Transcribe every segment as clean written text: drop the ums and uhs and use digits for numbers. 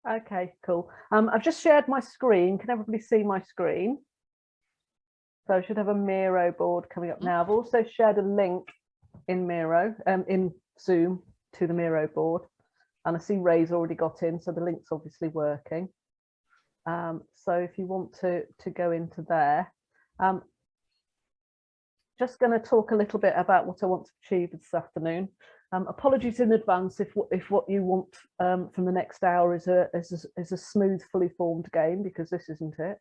Okay, cool. I've just shared my screen. Can everybody see my screen? So I should have a Miro board coming up now. I've also shared a link in Miro, in Zoom, to the Miro board. And I see Ray's already got in, so the link's obviously working. So if you want to go into there, just going to talk a little bit about what I want to achieve this afternoon. Apologies in advance if what you want from the next hour is a smooth, fully formed game, because this isn't it.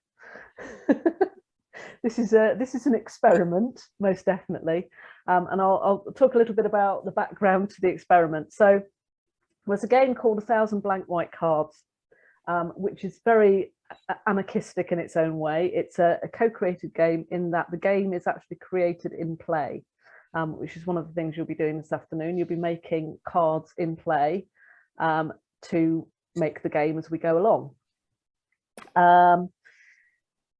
This is an experiment, most definitely, and I'll talk a little bit about the background to the experiment. So there's a game called 1,000 Blank White Cards, which is very anarchistic in its own way. It's a co-created game in that the game is actually created in play, which is one of the things you'll be doing this afternoon. You'll be making cards in play to make the game as we go along.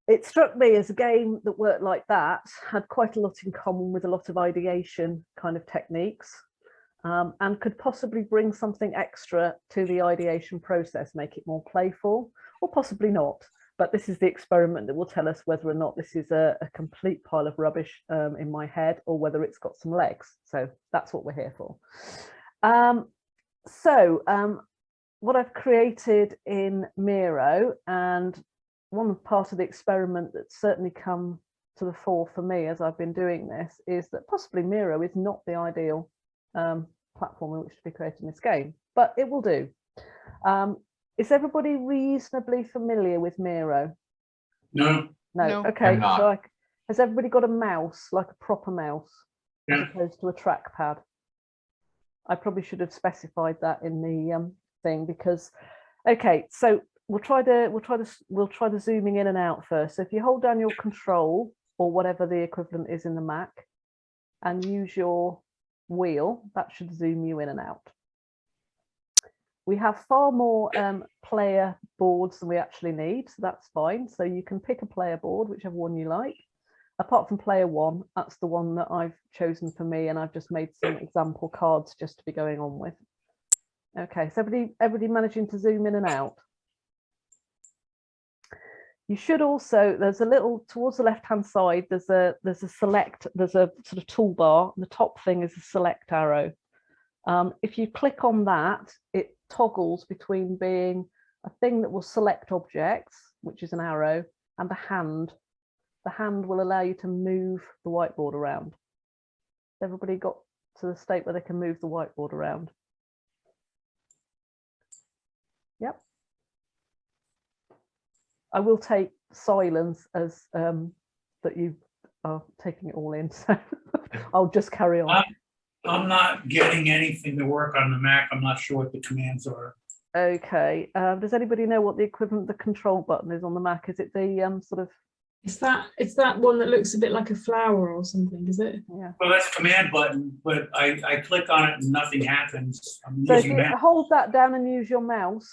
It struck me as a game that worked like that had quite a lot in common with a lot of ideation kind of techniques, and could possibly bring something extra to the ideation process, make it more playful, or possibly not. But this is the experiment that will tell us whether or not this is a complete pile of rubbish in my head, or whether it's got some legs. So that's what we're here for. What I've created in Miro, and one part of the experiment that's certainly come to the fore for me as I've been doing this, is that possibly Miro is not the ideal platform in which to be creating this game, but it will do. Is everybody reasonably familiar with Miro? No. No. Okay. So has everybody got a mouse, like a proper mouse, as opposed to a trackpad? I probably should have specified that in the thing, because okay, so we'll try the zooming in and out first. So if you hold down your control, or whatever the equivalent is in the Mac, and use your wheel, that should zoom you in and out. We have far more player boards than we actually need, so that's fine. So you can pick a player board, whichever one you like. Apart from player one, that's the one that I've chosen for me, and I've just made some example cards just to be going on with. Okay, so everybody managing to zoom in and out. You should also, there's a little towards the left hand side, there's a sort of toolbar, and the top thing is a select arrow. If you click on that, it toggles between being a thing that will select objects, which is an arrow, and the hand. The hand will allow you to move the whiteboard around. Everybody got to the state where they can move the whiteboard around? Yep. I will take silence as that you are taking it all in, so I'll just carry on. I'm not getting anything to work on the Mac. I'm not sure what the commands are. Okay. Does anybody know what the equivalent of the control button is on the Mac? Is it the sort of... It's that one that looks a bit like a flower or something, is it? Yeah. Well, that's command button, but I click on it and nothing happens. So if you hold that down and use your mouse.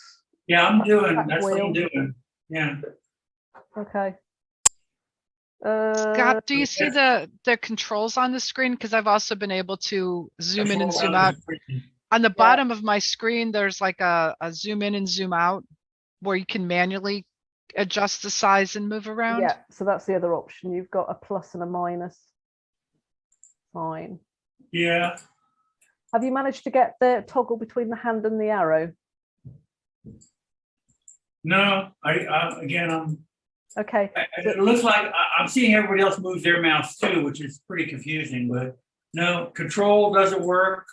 Yeah, that's what I'm doing. Yeah. Okay. Scott, do you see the controls on the screen? Because I've also been able to zoom in and zoom out. On the bottom of my screen, there's like a zoom in and zoom out where you can manually adjust the size and move around. Yeah, so that's the other option. You've got a plus and a minus sign. Yeah. Have you managed to get the toggle between the hand and the arrow? No, I'm okay. It looks like I'm seeing everybody else move their mouse too, which is pretty confusing, but no, control doesn't work.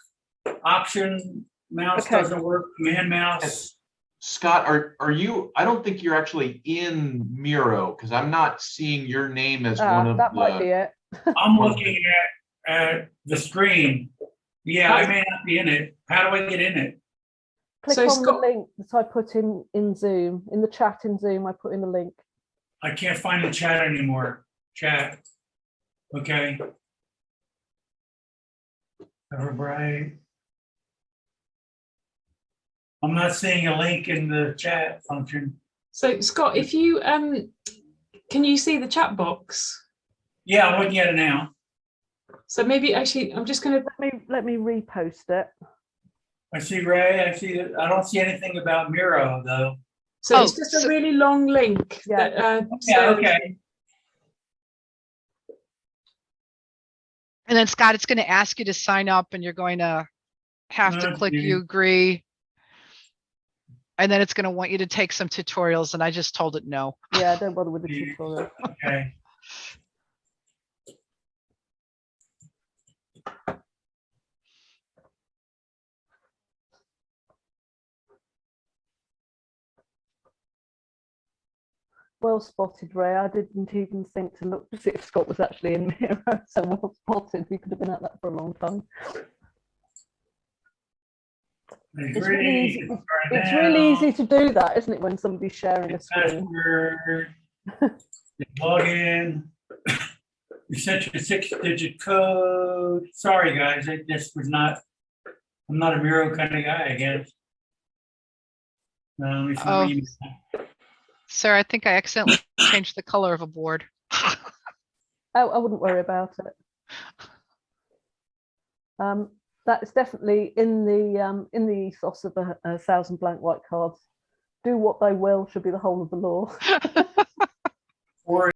Option mouse doesn't work. Command mouse. Scott, are you, I don't think you're actually in Miro, because I'm not seeing your name as one of that might be it. I'm looking at the screen. Yeah, I may not be in it. How do I get in it? Click on the link that I put in Zoom, in the chat in Zoom. I put in the link. I can't find the chat anymore. Chat. Okay. Everybody. I'm not seeing a link in the chat function. So Scott, if you can you see the chat box? Yeah, I'm looking at it now. So maybe actually, I'm just going to let me repost it. I see Ray. I see. I don't see anything about Miro though. So Oh, it's just so- a really long link. Yeah. That, Yeah, Sarah- okay. And then Scott, it's going to ask you to sign up and you're going to have to click you agree. And then it's going to want you to take some tutorials and I just told it no. Yeah, don't bother with the tutorial. Okay. Well spotted, Ray. I didn't even think to look to see if Scott was actually in Miro. So well spotted. We could have been at that for a long time. It's really easy. It's really easy to do that, isn't it, when somebody's sharing a screen? Password. Log in. You sent your 6-digit code. Sorry, guys, I'm not a Miro kind of guy, I guess. Let me see my Oh. email. Sarah, I think I accidentally changed the color of a board. I wouldn't worry about it. That is definitely in the ethos of a 1,000 blank white cards. Do what they will should be the whole of the law. Or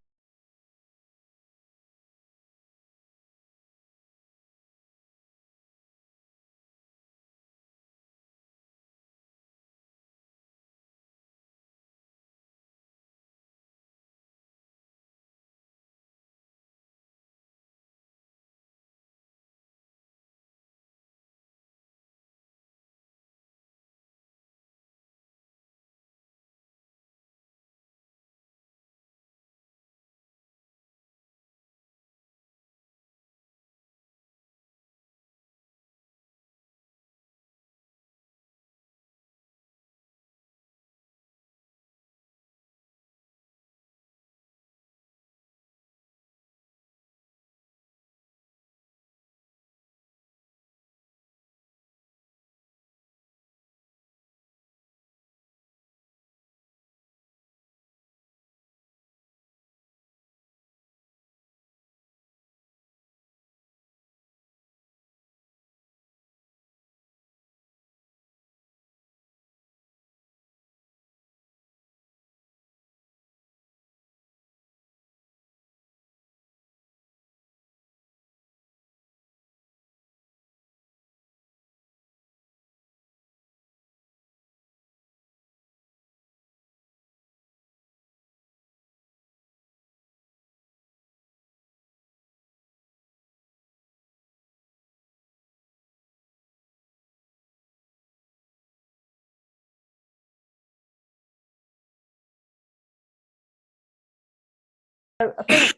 I think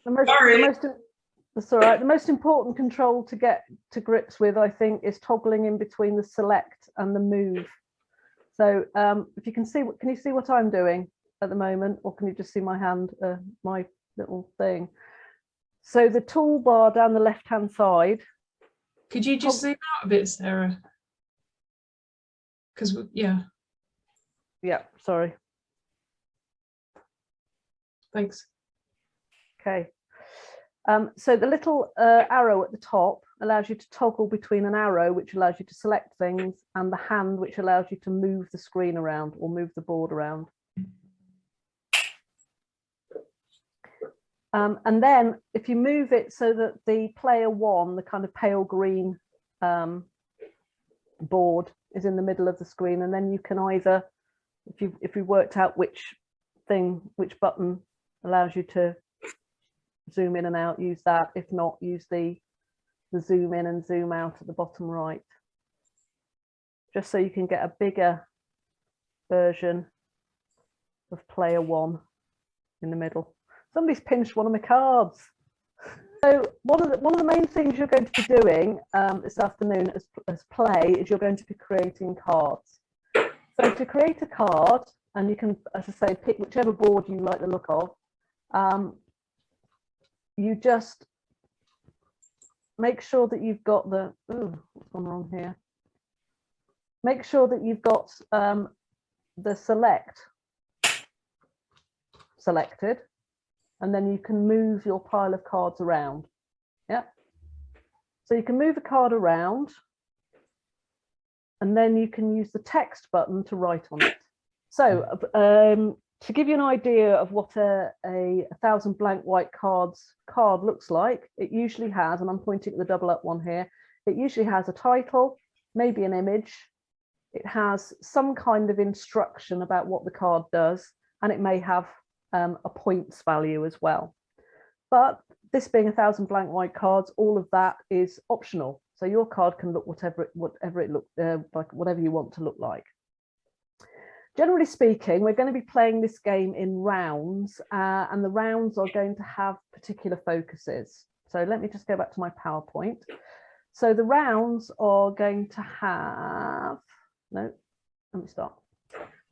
that's all right. The most important control to get to grips with, I think, is toggling in between the select and the move. So if you can you see what I'm doing at the moment, or can you just see my hand, my little thing? So the toolbar down the left-hand side. Could you just zoom out a bit, Sarah? Because yeah, Sorry. thanks. Okay. So the little arrow at the top allows you to toggle between an arrow, which allows you to select things, and the hand, which allows you to move the screen around or move the board around. And then if you move it so that the player one, the kind of pale green board, is in the middle of the screen, and then you can either, if you worked out which button allows you to zoom in and out, use that. If not, use the zoom in and zoom out at the bottom right, just so you can get a bigger version of player one in the middle. Somebody's pinched one of my cards. So one of the main things you're going to be doing this afternoon as play is you're going to be creating cards. So to create a card, and you can, as I say, pick whichever board you like the look of, you just make sure that you've got the, what's gone wrong here? Make sure that you've got the select selected, and then you can move your pile of cards around. Yeah. So you can move a card around, and then you can use the text button to write on it. So to give you an idea of what a 1,000 blank white card looks like, it usually has, and I'm pointing at the double up one here, it usually has a title, maybe an image. It has some kind of instruction about what the card does, and it may have a points value as well. But this being 1,000 blank white cards, all of that is optional. So your card can look whatever it look like, whatever you want to look like. Generally speaking, we're going to be playing this game in rounds, and the rounds are going to have particular focuses. So let me just go back to my PowerPoint. So the rounds are going to have, no, let me start.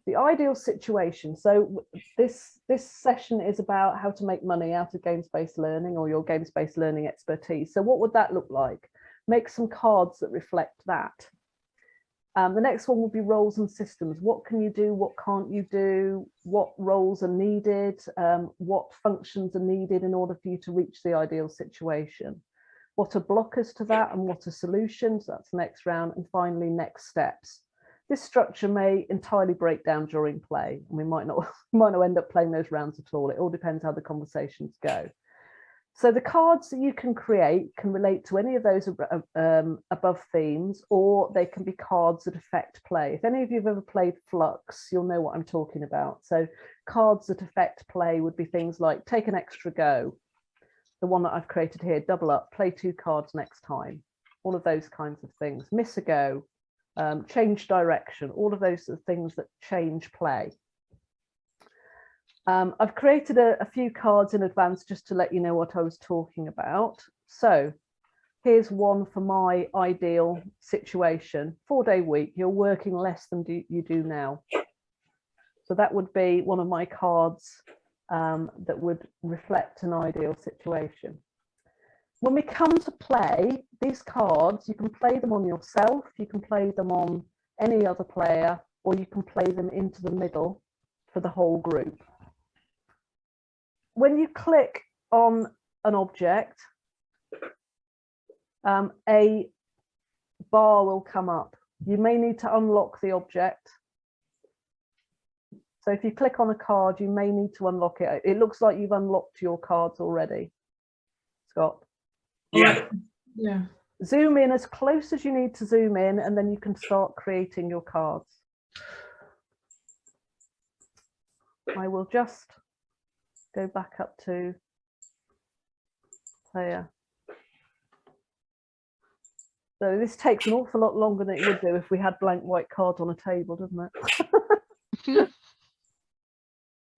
The ideal situation. So this session is about how to make money out of games-based learning or your games-based learning expertise. So what would that look like? Make some cards that reflect that. The next one will be roles and systems. What can you do? What can't you do? What roles are needed? What functions are needed in order for you to reach the ideal situation? What are blockers to that and what are solutions? That's next round. And finally, next steps. This structure may entirely break down during play, and we might not end up playing those rounds at all. It all depends how the conversations go. So the cards that you can create can relate to any of those above themes, or they can be cards that affect play. If any of you have ever played Flux, you'll know what I'm talking about. So cards that affect play would be things like take an extra go, the one that I've created here, double up, play 2 cards next time, all of those kinds of things. Miss a go, change direction, all of those are things that change play. I've created a few cards in advance just to let you know what I was talking about. So here's one for my ideal situation, 4-day week, you're working less than you do now. So that would be one of my cards that would reflect an ideal situation. When we come to play these cards, you can play them on yourself, you can play them on any other player, or you can play them into the middle for the whole group. When you click on an object, a bar will come up. You may need to unlock the object. So if you click on a card, you may need to unlock it. It looks like you've unlocked your cards already, Scott. Yeah. Yeah. Zoom in as close as you need to zoom in, and then you can start creating your cards. I will just go back up to player. So this takes an awful lot longer than it would do if we had blank white cards on a table, doesn't it?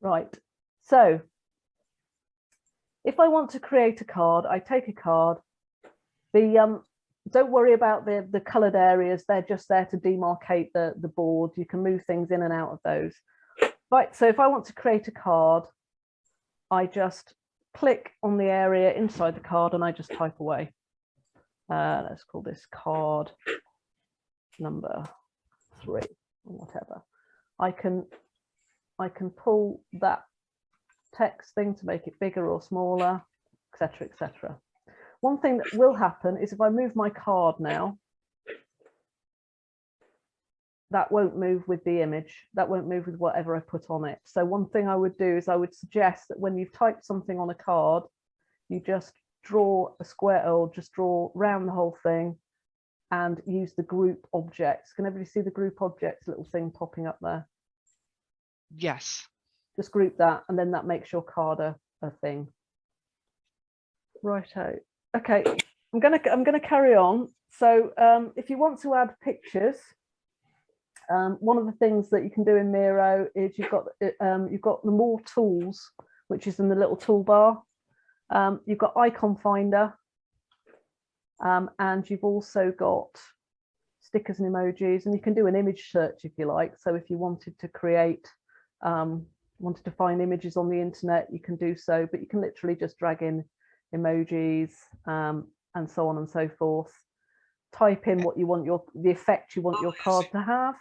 Right. So if I want to create a card, I take a card. Don't worry about the coloured areas. They're just there to demarcate the board. You can move things in and out of those. Right. So if I want to create a card, I just click on the area inside the card and I just type away. Let's call this card number 3 or whatever. I can pull that text thing to make it bigger or smaller, etc., etc. One thing that will happen is if I move my card now, that won't move with the image, that won't move with whatever I put on it. So one thing I would do is I would suggest that when you've typed something on a card, you just draw a square, or just draw round the whole thing and use the group objects. Can everybody see the group objects little thing popping up there? Yes. Just group that, and then that makes your card a thing. Righto. Okay, I'm gonna carry on. So if you want to add pictures, one of the things that you can do in Miro is you've got the more tools, which is in the little toolbar. You've got icon finder, and you've also got stickers and emojis, and you can do an image search if you like. So if you wanted to create, wanted to find images on the internet, you can do so, but you can literally just drag in emojis and so on and so forth. Type in what you want the effect you want your card to have,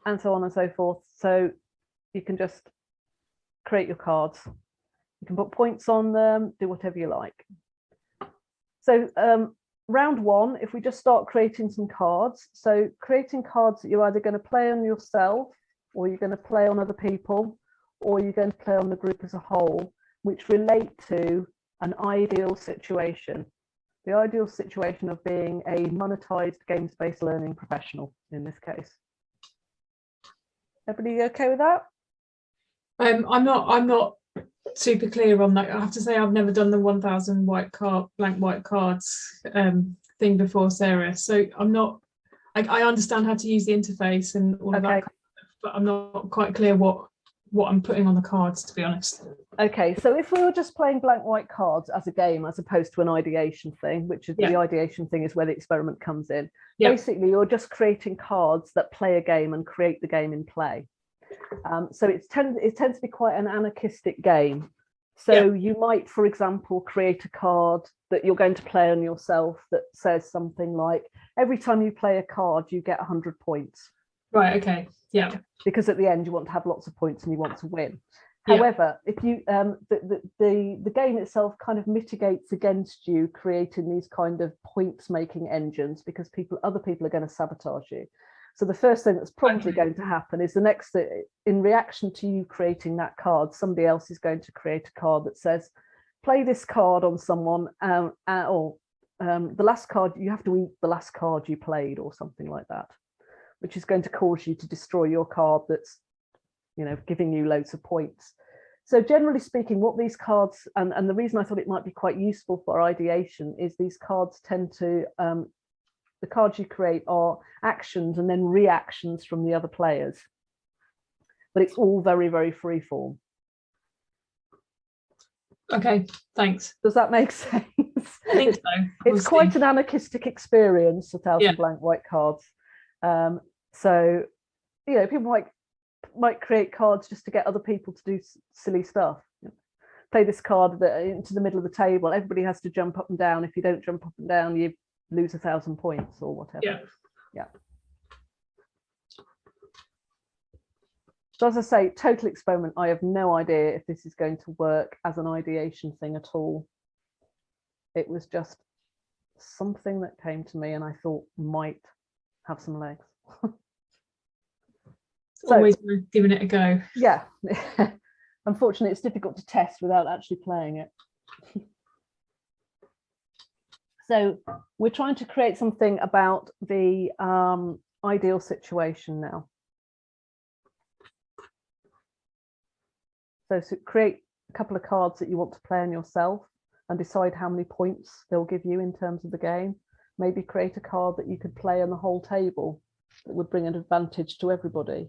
and so on and so forth. So you can just create your cards. You can put points on them, do whatever you like. So round 1, if we just start creating some cards. So creating cards that you're either going to play on yourself, or you're going to play on other people, or you're going to play on the group as a whole, which relate to an ideal situation. The ideal situation of being a monetized games-based learning professional in this case. Everybody okay with that? I'm not super clear on that. I have to say I've never done the 1,000 blank white cards thing before, Sarah. So I understand how to use the interface and all of that, but I'm not quite clear what I'm putting on the cards, to be honest. Okay, so if we were just playing blank white cards as a game, as opposed to an ideation thing, which is the ideation thing is where the experiment comes in. Basically, you're just creating cards that play a game and create the game in play. So it tends to be quite an anarchistic game. So you might, for example, create a card that you're going to play on yourself that says something like, every time you play a card, you get 100 points. Right, okay, yeah. Because at the end, you want to have lots of points and you want to win. However, if you the game itself kind of mitigates against you creating these kind of points making engines, because other people are going to sabotage you. So the first thing that's probably going to happen is the next, in reaction to you creating that card, somebody else is going to create a card that says, play this card on someone, or the last card, you have to eat the last card you played, or something like that, which is going to cause you to destroy your card that's, giving you loads of points. So generally speaking, what these cards, and the reason I thought it might be quite useful for ideation, is these cards tend to, the cards you create are actions and then reactions from the other players. But it's all very, very free form. Okay, thanks. Does that make sense? I think so. It's quite an anarchistic experience, 1,000 blank white cards. So, people might create cards just to get other people to do silly stuff. Play this card into the middle of the table. Everybody has to jump up and down. If you don't jump up and down, you lose 1,000 points or whatever. Yeah. So as I say, total experiment. I have no idea if this is going to work as an ideation thing at all. It was just something that came to me and I thought might have some legs. So, always giving it a go. Yeah. Unfortunately, it's difficult to test without actually playing it. So we're trying to create something about the ideal situation now. So create a couple of cards that you want to play on yourself and decide how many points they'll give you in terms of the game. Maybe create a card that you could play on the whole table that would bring an advantage to everybody.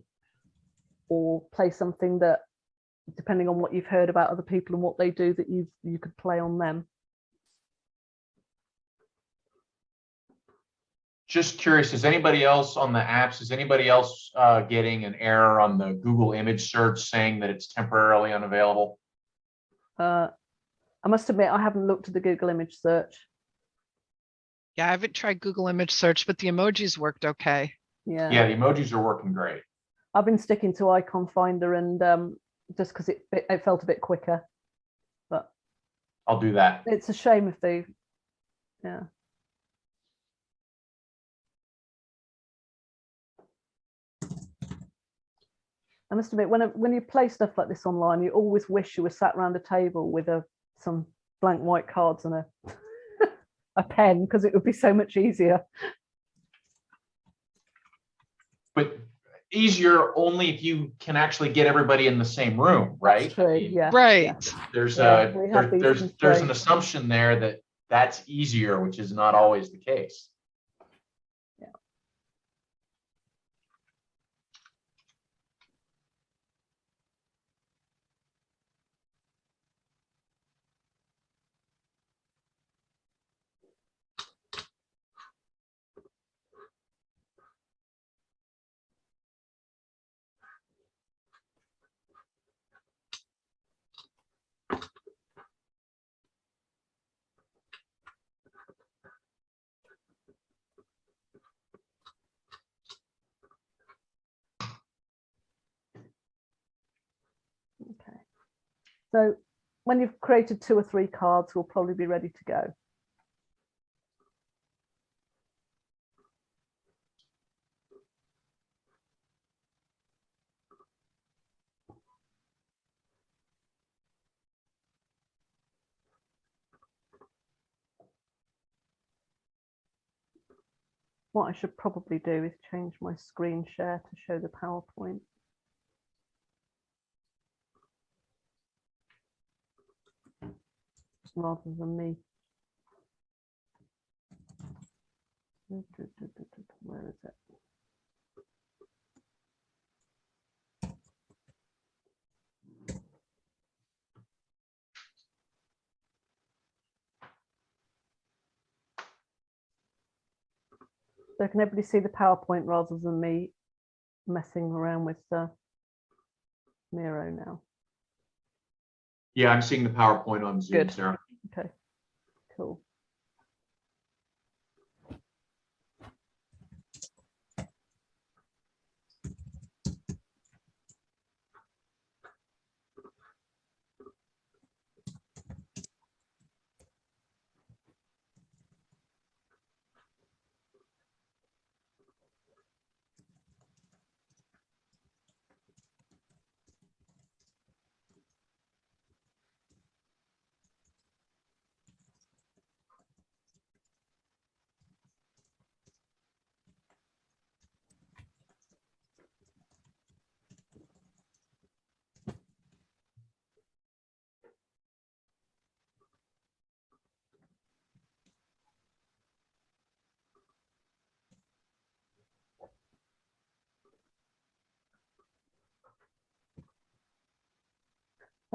Or play something that, depending on what you've heard about other people and what they do, that you could play on them. Just curious, is anybody else on the apps, is anybody else getting an error on the Google image search saying that it's temporarily unavailable? I must admit, I haven't looked at the Google image search. Yeah, I haven't tried Google image search, but the emojis worked okay. Yeah, the emojis are working great. I've been sticking to Icon Finder and just because it felt a bit quicker. But I'll do that. it's a shame if they, I must admit, when you play stuff like this online, you always wish you were sat around a table with some blank white cards and a pen, because it would be so much easier. But easier only if you can actually get everybody in the same room, right? That's true, yeah. Right. Yeah. There's There's an assumption there that's easier, which is not always the case. Yeah. Okay. So when you've created 2 or 3 cards, we'll probably be ready to go. What I should probably do is change my screen share to show the PowerPoint. Rather than me. Where is it? So can everybody see the PowerPoint rather than me messing around with the Miro now? Yeah, I'm seeing the PowerPoint on Zoom, Good. Sarah. Okay, cool.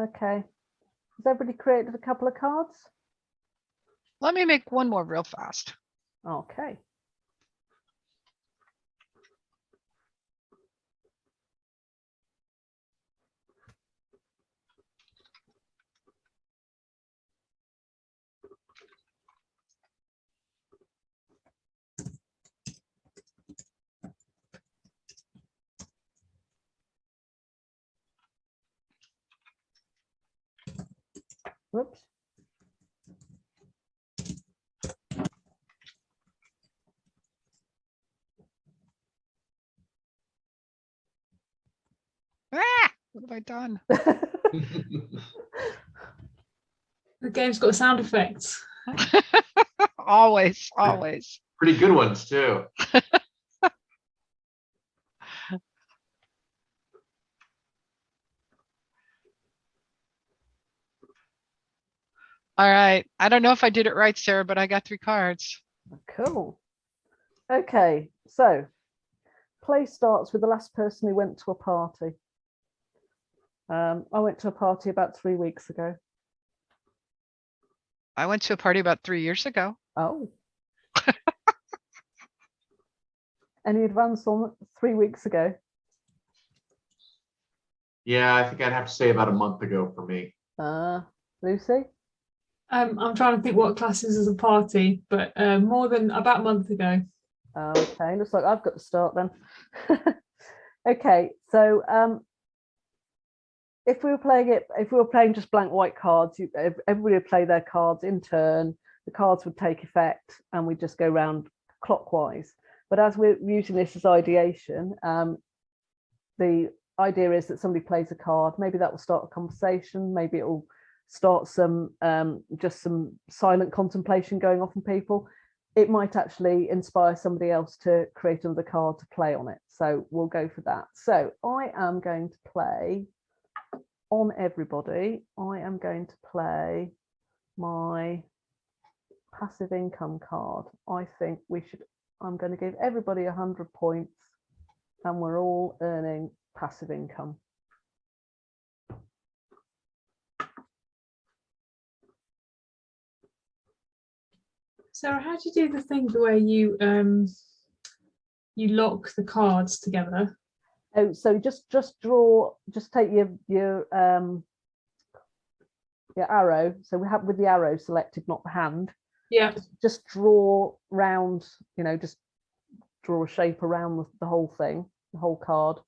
Okay. Has everybody created a couple of cards? Let me make one more real fast. Okay. Whoops. Ah, what have I done? The game's got sound effects. Always, always. Pretty good ones too. All right. I don't know if I did it right, Sarah, but I got 3 cards. Cool. Okay, so play starts with the last person who went to a party. I went to a party about 3 weeks ago. I went to a party about 3 years ago. Oh. Any advance on 3 weeks ago? Yeah, I think I'd have to say about a month ago for me. Lucy? I'm trying to think what classes as a party, but more than about a month ago. Okay, looks like I've got to start then. Okay, so if we were playing just blank white cards, everybody would play their cards in turn. The cards would take effect, and we just go round clockwise. But as we're using this as ideation, the idea is that somebody plays a card. Maybe that will start a conversation. Maybe it will start some just some silent contemplation going off in people. It might actually inspire somebody else to create another card to play on it. So we'll go for that. So I am going to play on everybody. I am going to play my passive income card. I think I'm going to give everybody 100 points and we're all earning passive income. Sarah, how do you do the thing where you lock the cards together? Oh, so just take your arrow. So we have with the arrow selected, not the hand. Yeah. Just draw round, just draw a shape around the whole thing, the whole card.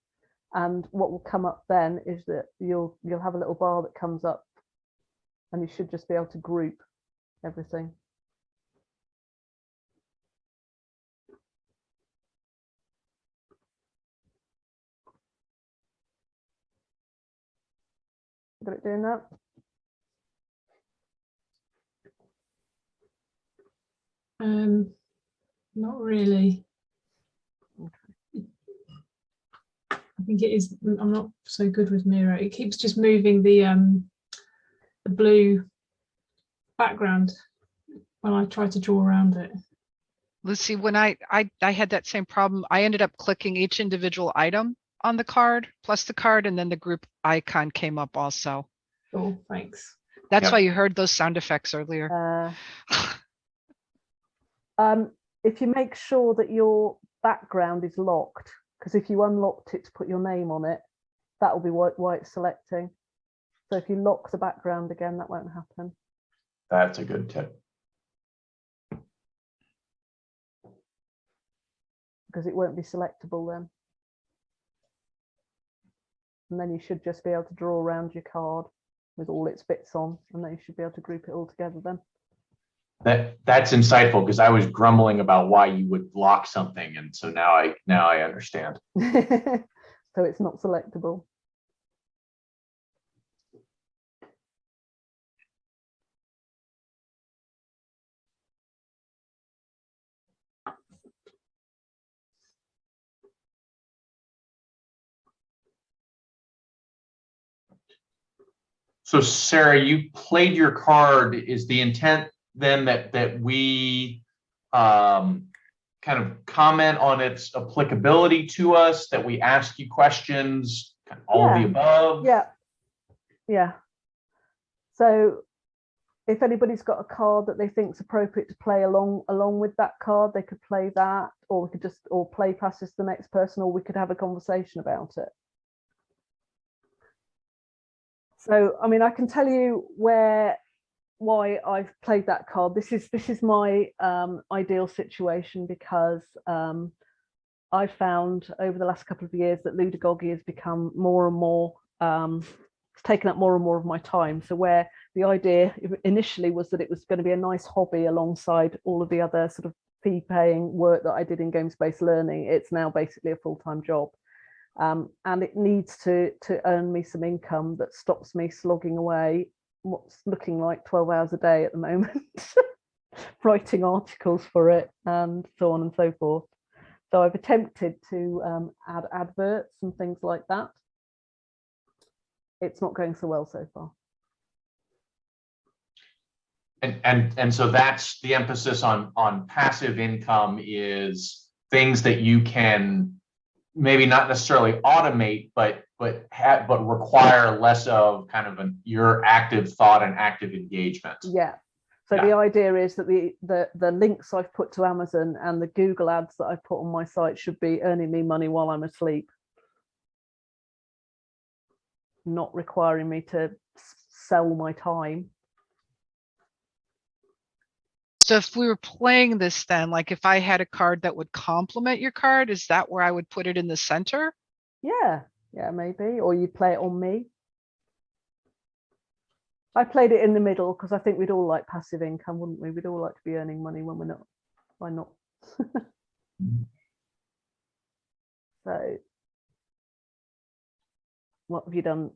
And what will come up then is that you'll have a little bar that comes up and you should just be able to group everything. Got it doing that? Not really. think it is. I'm not so good with Miro. It keeps just moving the blue background when I try to draw around it. Lucy, when I had that same problem, I ended up clicking each individual item on the card, plus the card, and then the group icon came up also. Oh, thanks. That's Yep. why you heard those sound effects earlier. If you make sure that your background is locked, because if you unlocked it to put your name on it, that will be why it's selecting. So if you lock the background again, that won't happen. That's a good tip. Because it won't be selectable then. And then you should just be able to draw around your card with all its bits on, and then you should be able to group it all together then. That's insightful, because I was grumbling about why you would lock something, and so now I understand. So it's not selectable. So Sarah, you played your card. Is the intent then that we kind of comment on its applicability to us, that we ask you questions, all of the above? Yeah. So if anybody's got a card that they think is appropriate to play along with that card, they could play that, or we could just play past this to the next person, or we could have a conversation about it. So, I mean, I can tell you why I've played that card. This is my ideal situation, because I found over the last couple of years that ludagogy has become more and more, it's taken up more and more of my time. So where the idea initially was that it was going to be a nice hobby alongside all of the other sort of fee-paying work that I did in game-based learning, it's now basically a full-time job. And it needs to earn me some income that stops me slogging away what's looking like 12 hours a day at the moment, writing articles for it and so on and so forth. So I've attempted to add adverts and things like that. It's not going so well so far. And so that's the emphasis on passive income, is things that you can maybe not necessarily automate, but require less of kind of your active thought and active engagement. Yeah. So the idea is that the links I've put to Amazon and the Google ads that I've put on my site should be earning me money while I'm asleep, not requiring me to sell my time. So if we were playing this, then, like if I had a card that would complement your card, is that where I would put it in the center? Yeah, maybe. Or you play it on me. I played it in the middle because I think we'd all like passive income, wouldn't we? We'd all like to be earning money when we're not. Why not? So what have you done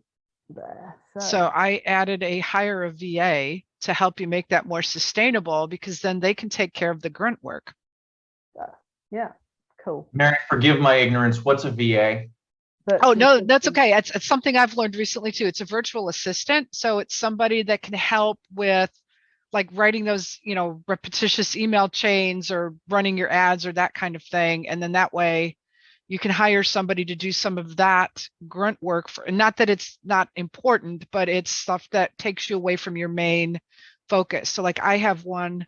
there? So I added a hire a VA to help you make that more sustainable, because then they can take care of the grunt work. Yeah, cool. Mary, forgive my ignorance. What's a VA? Oh, no, that's okay. It's something I've learned recently too. It's a virtual assistant. So it's somebody that can help with like writing those, repetitious email chains or running your ads or that kind of thing. And then that way you can hire somebody to do some of that grunt work for, and not that it's not important, but it's stuff that takes you away from your main focus. So like I have one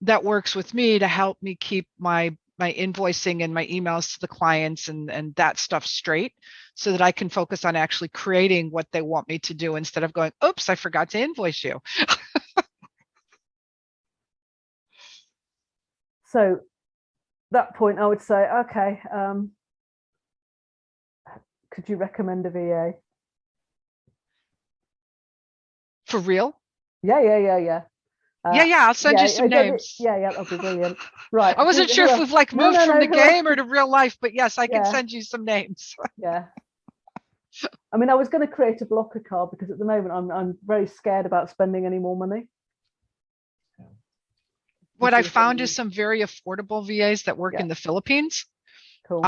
that works with me to help me keep my invoicing and my emails to the clients and that stuff straight, so that I can focus on actually creating what they want me to do instead of going, oops, I forgot to invoice you. So that point I would say, okay, could you recommend a VA? For real? Yeah. Yeah, I'll send you some names. Yeah, that'll be brilliant. Right. I wasn't sure if we've like moved from the game or to real life, but yes, I can send you some names. Yeah. I mean, I was going to create a blocker card because at the moment I'm very scared about spending any more money. What I found is some very affordable VAs that work in the Philippines. Cool.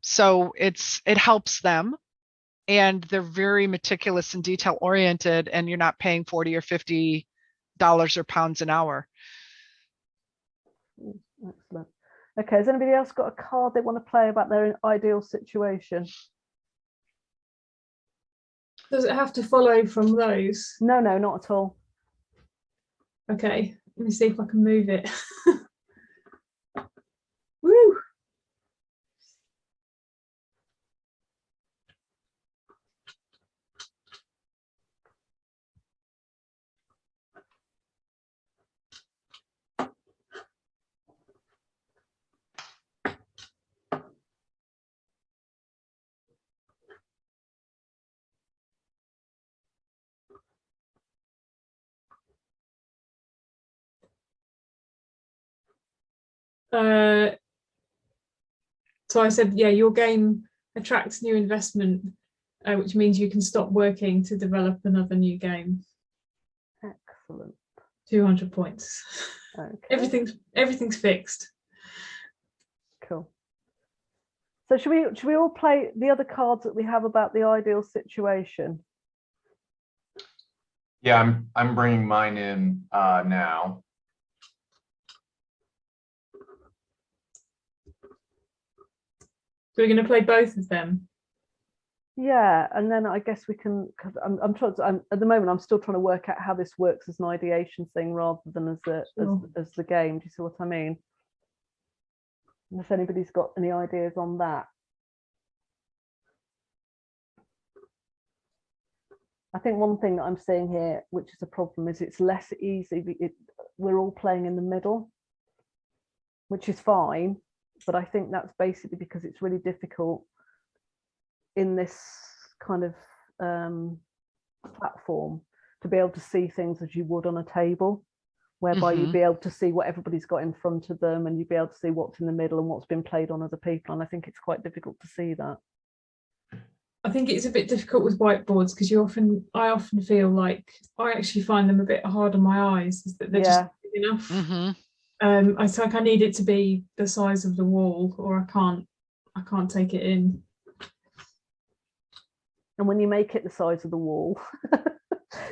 So it helps them, and they're very meticulous and detail oriented, and you're not paying $40 or $50 or pounds an hour. Excellent. Okay, has anybody else got a card they want to play about their ideal situation? Does it have to follow from those? No, not at all. Okay, let me see if I can move it. Woo! So I said, yeah, your game attracts new investment, which means you can stop working to develop another new game. Excellent. 200 points. Okay. Everything's fixed. Cool. So should we all play the other cards that we have about the ideal situation? Yeah, I'm bringing mine in now. So we're going to play both of them. Yeah, and then I guess we can, because I'm trying to, at the moment I'm still trying to work out how this works as an ideation thing rather than as the game. Do you see what I mean? And if anybody's got any ideas on that. I think one thing that I'm seeing here, which is a problem, is it's less easy. We're all playing in the middle, which is fine, but I think that's basically because it's really difficult in this kind of platform to be able to see things as you would on a table, whereby you'd be able to see what everybody's got in front of them, and you'd be able to see what's in the middle and what's been played on other people. And I think it's quite difficult to see that. I think it's a bit difficult with whiteboards because I often feel like I actually find them a bit hard on my eyes, is that they're just big enough. It's like I need it to be the size of the wall, or I can't take it in. And when you make it the size of the wall,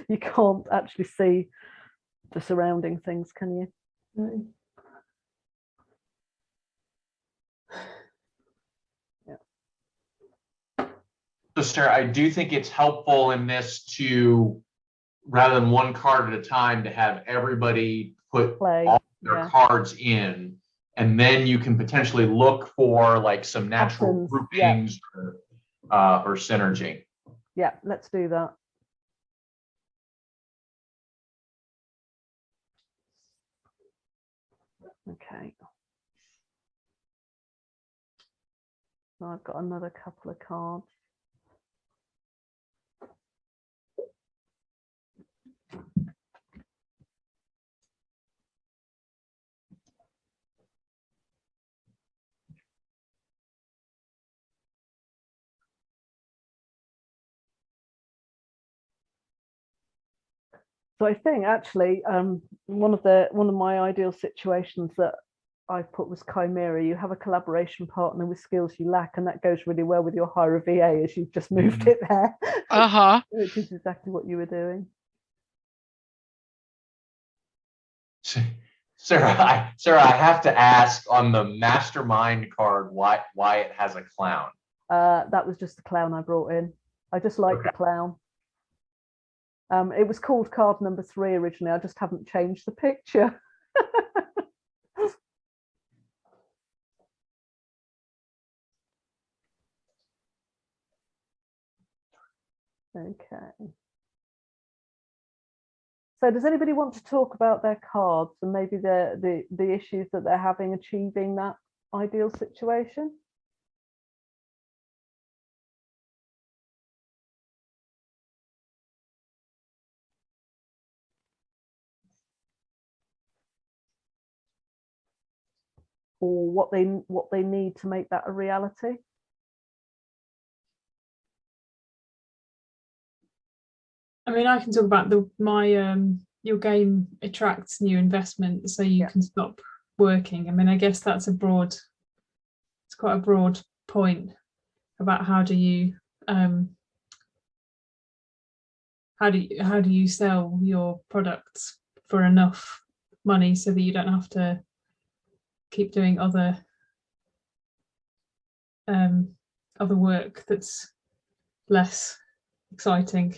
you can't actually see the surrounding things, can you? No. So Sarah, I do think it's helpful in this to, rather than one card at a time, to have everybody put all their cards in, and then you can potentially look for like some natural groupings or synergy. Yeah, let's do that. Okay. So I've got another couple of cards. So I think actually one of my ideal situations that I put was Chimera. You have a collaboration partner with skills you lack, and that goes really well with your hire a VA as you've just moved it there. Which is exactly what you were doing. Sarah, I have to ask on the mastermind card why it has a clown. That was just the clown I brought in. I just like the clown. It was called card number 3 originally. I just haven't changed the picture. Okay. So does anybody want to talk about their cards and maybe the issues that they're having achieving that ideal situation? Or what they need to make that a reality? I mean, I can talk about your game attracts new investment, so you can stop working. I mean, I guess that's it's quite a broad point. about how do you sell your products for enough money so that you don't have to keep doing other work that's less exciting.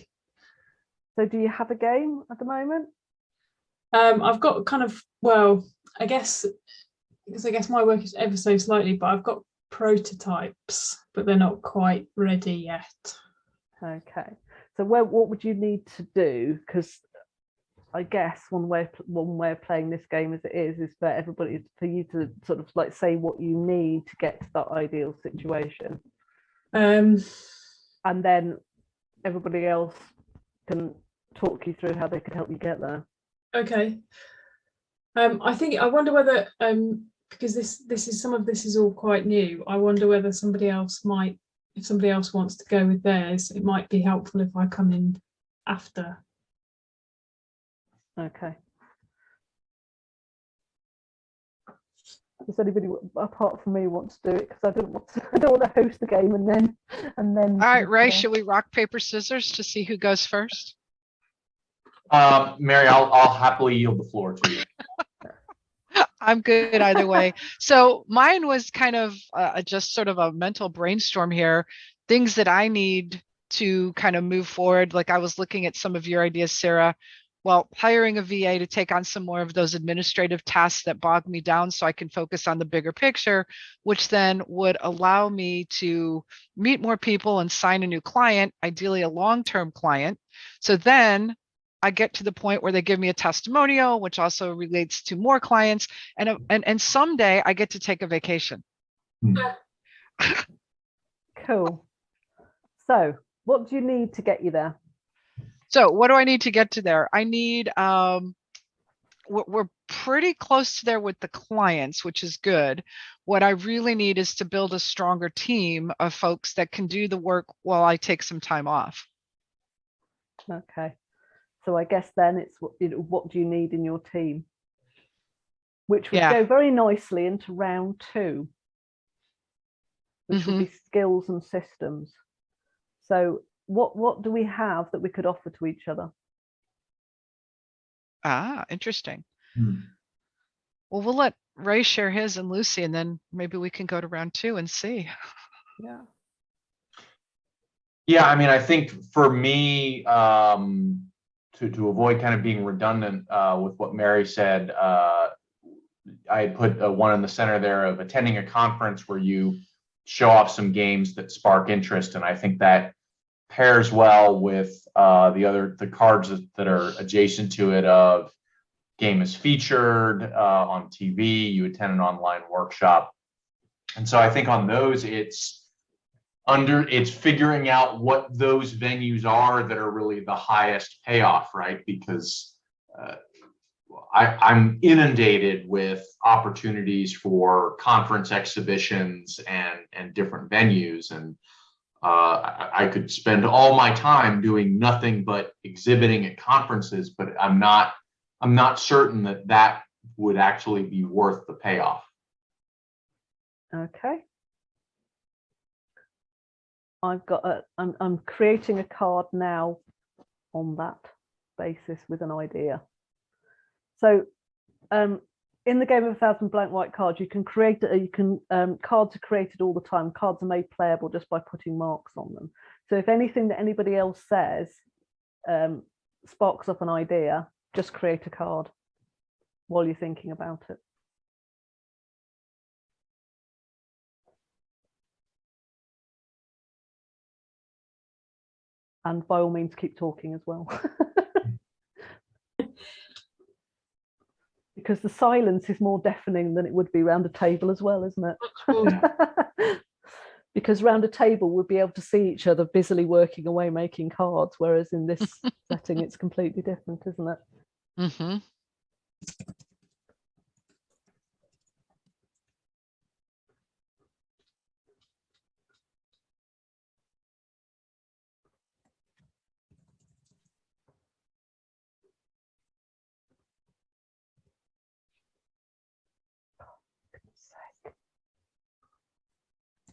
So do you have a game at the moment? I've got kind of, well, I guess, because I guess my work is ever so slightly, but I've got prototypes, but they're not quite ready yet. Okay. So what would you need to do? Because I guess one way of playing this game as it is for everybody, for you to sort of like say what you need to get to that ideal situation. And then everybody else can talk you through how they could help you get there. Okay. I wonder whether because this is, some of this is all quite new. I wonder whether if somebody else wants to go with theirs, it might be helpful if I come in after. Okay. Does anybody apart from me want to do it? Because I don't want to host the game and then. All right, Ray, should we rock, paper, scissors to see who goes first? Mary, I'll happily yield the floor to you. I'm good either way. So mine was kind of just sort of a mental brainstorm here, things that I need to kind of move forward. Like I was looking at some of your ideas, Sarah. Well, hiring a VA to take on some more of those administrative tasks that bog me down so I can focus on the bigger picture, which then would allow me to meet more people and sign a new client, ideally a long-term client. So then I get to the point where they give me a testimonial, which also relates to more clients. And someday I get to take a vacation. Cool. So what do you need to get you there? So what do I need to get to there? I need, we're pretty close to there with the clients, which is good. What I really need is to build a stronger team of folks that can do the work while I take some time off. Okay. So I guess then it's what do you need in your team? Which would go very nicely into round 2, which would be skills and systems. So what do we have that we could offer to each other? Ah, interesting. Well, we'll let Ray share his and Lucy, and then maybe we can go to round 2 and see. Yeah, I mean, I think for me, to avoid kind of being redundant with what Mary said, I had put one in the center there of attending a conference where you show off some games that spark interest, and I think that pairs well with the cards that are adjacent to it of game is featured on TV, you attend an online workshop. And so I think on those, it's figuring out what those venues are that are really the highest payoff, right? Because I'm inundated with opportunities for conference exhibitions and different venues, and I could spend all my time doing nothing but exhibiting at conferences, but I'm not certain that would actually be worth the payoff. Okay. I'm creating a card now on that basis with an idea. So in the game of 1,000 blank white cards, you can create cards are created all the time. Cards are made playable just by putting marks on them. So if anything that anybody else says sparks up an idea, just create a card while you're thinking about it. And by all means, keep talking as well. Because the silence is more deafening than it would be around a table as well, isn't it? Because round a table we'd be able to see each other busily working away making cards, whereas in this setting it's completely different, isn't it? Mm-hmm.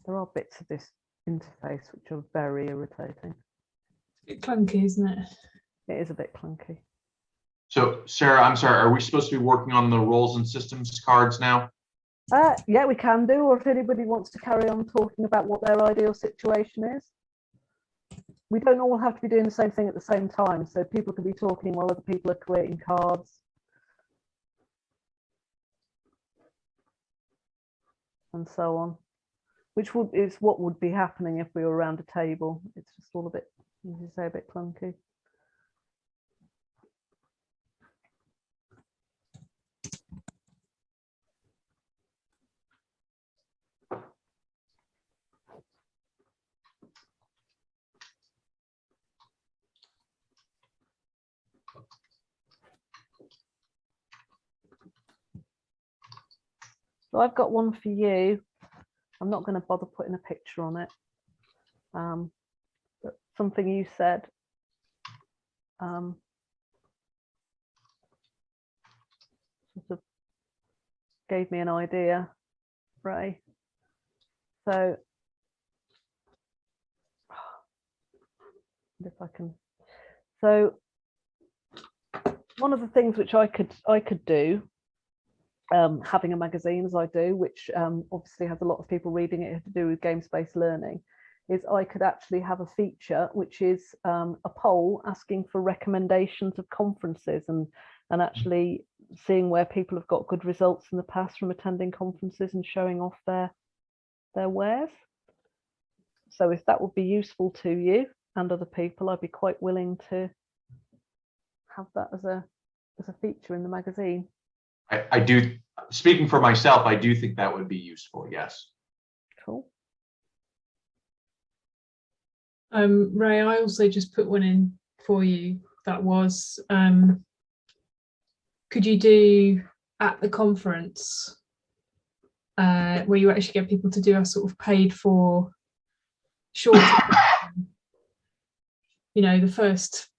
There are bits of this interface, which are very irritating. It's a bit clunky, isn't it? It is a bit clunky. So Sarah, I'm sorry, are we supposed to be working on the roles and systems cards now? Yeah, we can do, or if anybody wants to carry on talking about what their ideal situation is. We don't all have to be doing the same thing at the same time, so people can be talking while other people are creating cards. And so on, which is what would be happening if we were around a table. It's just all a bit, as you say, a bit clunky. So I've got one for you. I'm not going to bother putting a picture on it. But something you said sort of gave me an idea, Ray. So if I can. So one of the things which I could do, having a magazine as I do, which obviously has a lot of people reading it to do with game-based learning, is I could actually have a feature which is a poll asking for recommendations of conferences and actually seeing where people have got good results in the past from attending conferences and showing off their wares. So if that would be useful to you and other people, I'd be quite willing to have that as a feature in the magazine. I do, speaking for myself, I do think that would be useful, yes. Cool. Ray, I also just put one in for you that was, could you do at the conference where you actually get people to do a sort of paid for short, you know, the first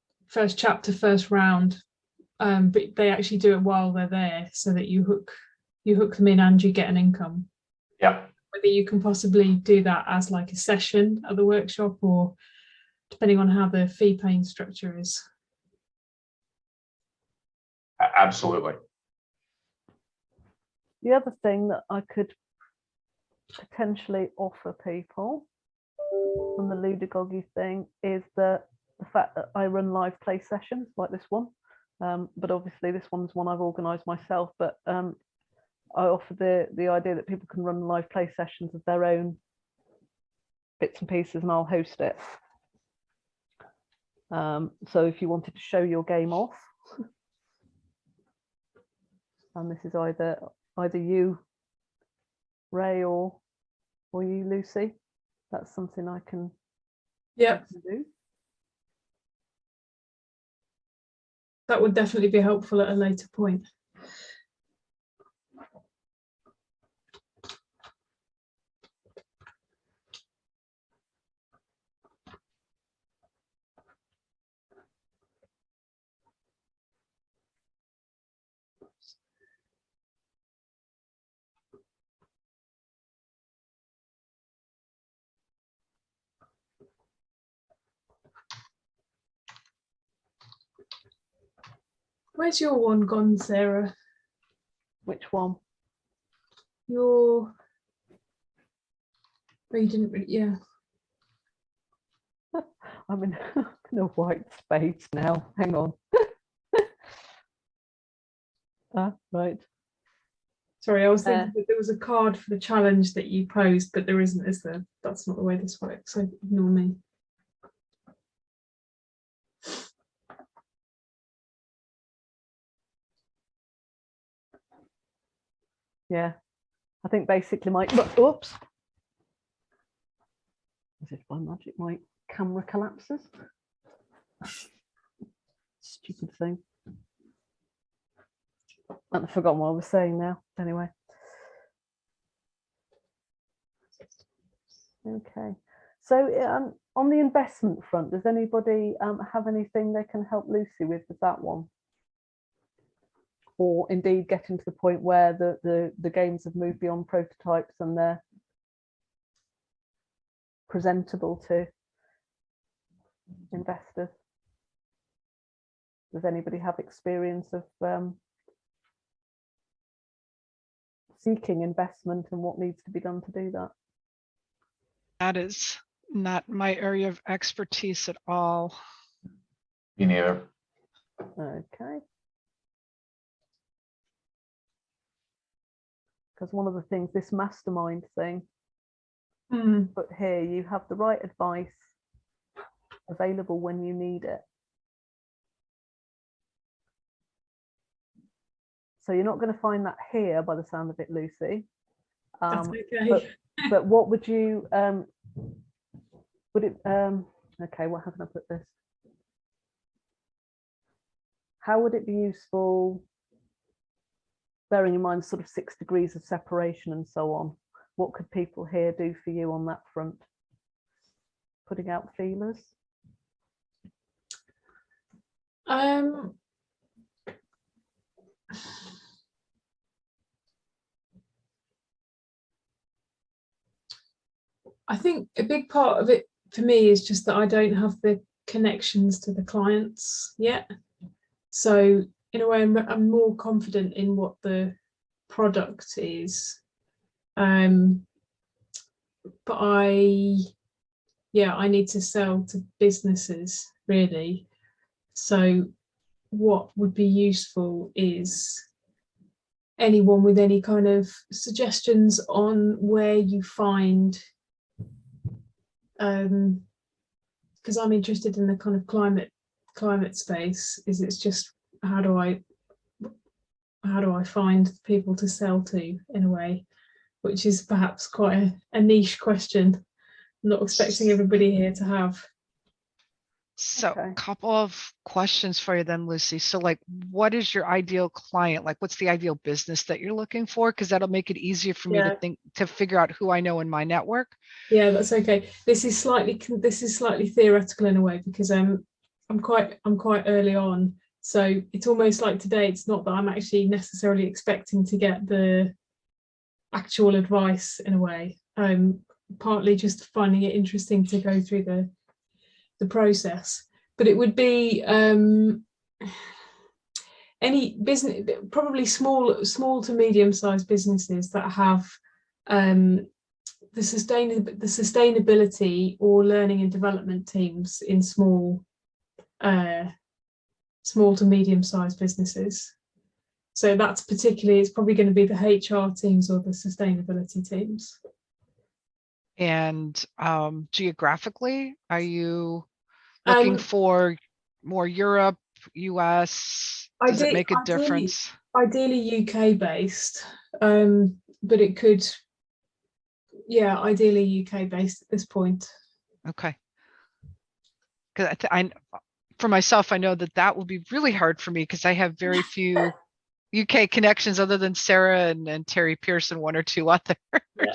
chapter, first round, but they actually do it while they're there so that you hook them in and you get an income. Yeah. Whether you can possibly do that as like a session at the workshop or depending on how the fee paying structure is. Absolutely. The other thing that I could potentially offer people from the Ludagogy thing is the fact that I run live play sessions like this one. But obviously this one's one I've organised myself, but I offer the idea that people can run live play sessions of their own bits and pieces and I'll host it. So if you wanted to show your game off, and this is either you, Ray, or you, Lucy, that's something I can do. That would definitely be helpful at a later point. Where's your one gone, Sarah? Which one? Your, oh, you didn't really, yeah. I'm in a white space now. Hang on. Right. Sorry, I was thinking that there was a card for the challenge that you posed, but there isn't, is there? That's not the way this works, so ignore me. Yeah, I think basically my oops. As if by magic my camera collapses. Stupid thing. I've forgotten what I was saying now. Anyway. Okay. So on the investment front, does anybody have anything they can help Lucy with that one? Or indeed getting to the point where the games have moved beyond prototypes and they're presentable to investors? Does anybody have experience of seeking investment and what needs to be done to do that? That is not my area of expertise at all. Me neither. Okay. Because one of the things, this mastermind thing, but here you have the right advice available when you need it. So you're not going to find that here by the sound of it, Lucy. That's okay. But what would you, would it, okay, well, how can I put this? How would it be useful, bearing in mind sort of 6 degrees of separation and so on? What could people here do for you on that front? Putting out feelers? I think a big part of it for me is just that I don't have the connections to the clients yet. So in a way, I'm more confident in what the product is. But I need to sell to businesses, really. So what would be useful is anyone with any kind of suggestions on where you find, because I'm interested in the kind of climate space, is it's just how do I find people to sell to, in a way, which is perhaps quite a niche question. I'm not expecting everybody here to have. So Okay. a couple of questions for you then, Lucy. So like, what is your ideal client? Like, what's the ideal business that you're looking for? Because that'll make it easier for me to figure out who I know in my network. Yeah, that's okay. This is slightly theoretical in a way, because I'm quite early on. So it's almost like today, it's not that I'm actually necessarily expecting to get the actual advice, in a way. Partly just finding it interesting to go through the process. But it would be any business, probably small to medium-sized businesses that have the sustainability or learning and development teams in small to medium-sized businesses. So that's it's probably going to be the HR teams or the sustainability teams. And geographically, are you looking for more Europe, US? Does it make a difference? Ideally UK based, but it could, ideally UK based at this point. Okay. Because for myself, I know that will be really hard for me, because I have very few UK connections other than Sarah and Terry Pearson, one or two others. Yeah.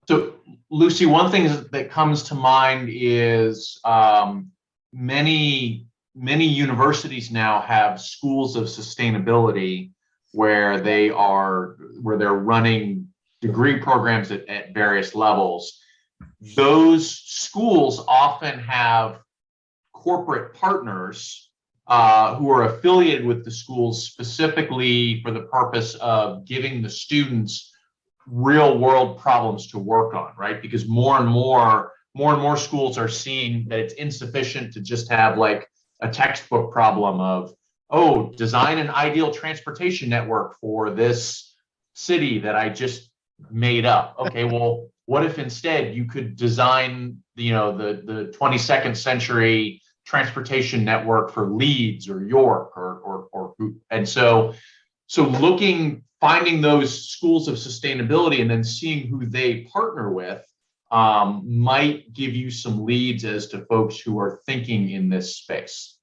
So, Lucy, one thing that comes to mind is many universities now have schools of sustainability where they're running degree programs at various levels. Those schools often have corporate partners who are affiliated with the schools specifically for the purpose of giving the students real world problems to work on, right? Because more and more schools are seeing that it's insufficient to just have like a textbook problem of, oh, design an ideal transportation network for this city that I just made up. Okay, well, what if instead you could design, the 22nd century transportation network for Leeds or York and so finding those schools of sustainability and then seeing who they partner with might give you some leads as to folks who are thinking in this space.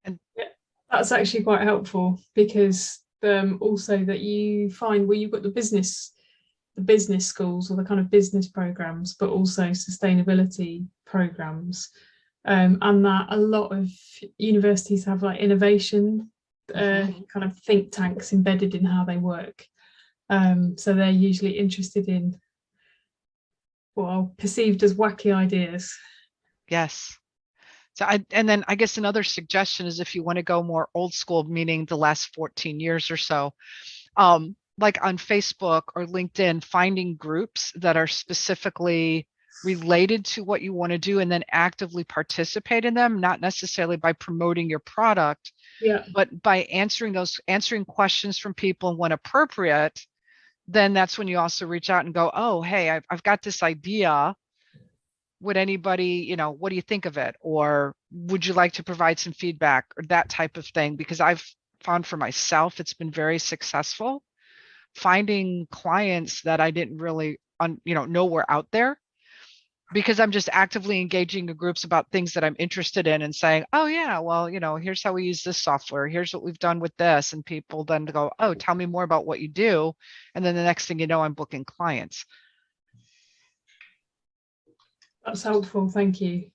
And that's actually quite helpful, because also that you find where you've got the business schools or the kind of business programs, but also sustainability programs, and that a lot of universities have like innovation kind of think tanks embedded in how they work. So they're usually interested in perceived as wacky ideas. Yes. So and then I guess another suggestion is if you want to go more old school, meaning the last 14 years or so, like on Facebook or LinkedIn, finding groups that are specifically related to what you want to do and then actively participate in them, not necessarily by promoting your product, but by answering questions from people when appropriate. Then that's when you also reach out and go, oh, hey, I've got this idea. Would anybody, what do you think of it? Or would you like to provide some feedback, or that type of thing? Because I've found for myself, it's been very successful finding clients that I didn't really, know were out there, because I'm just actively engaging in groups about things that I'm interested in and saying, oh yeah, well, here's how we use this software. Here's what we've done with this. And people then go, oh, tell me more about what you do. And then the next thing you know, I'm booking clients. That's helpful. Thank you.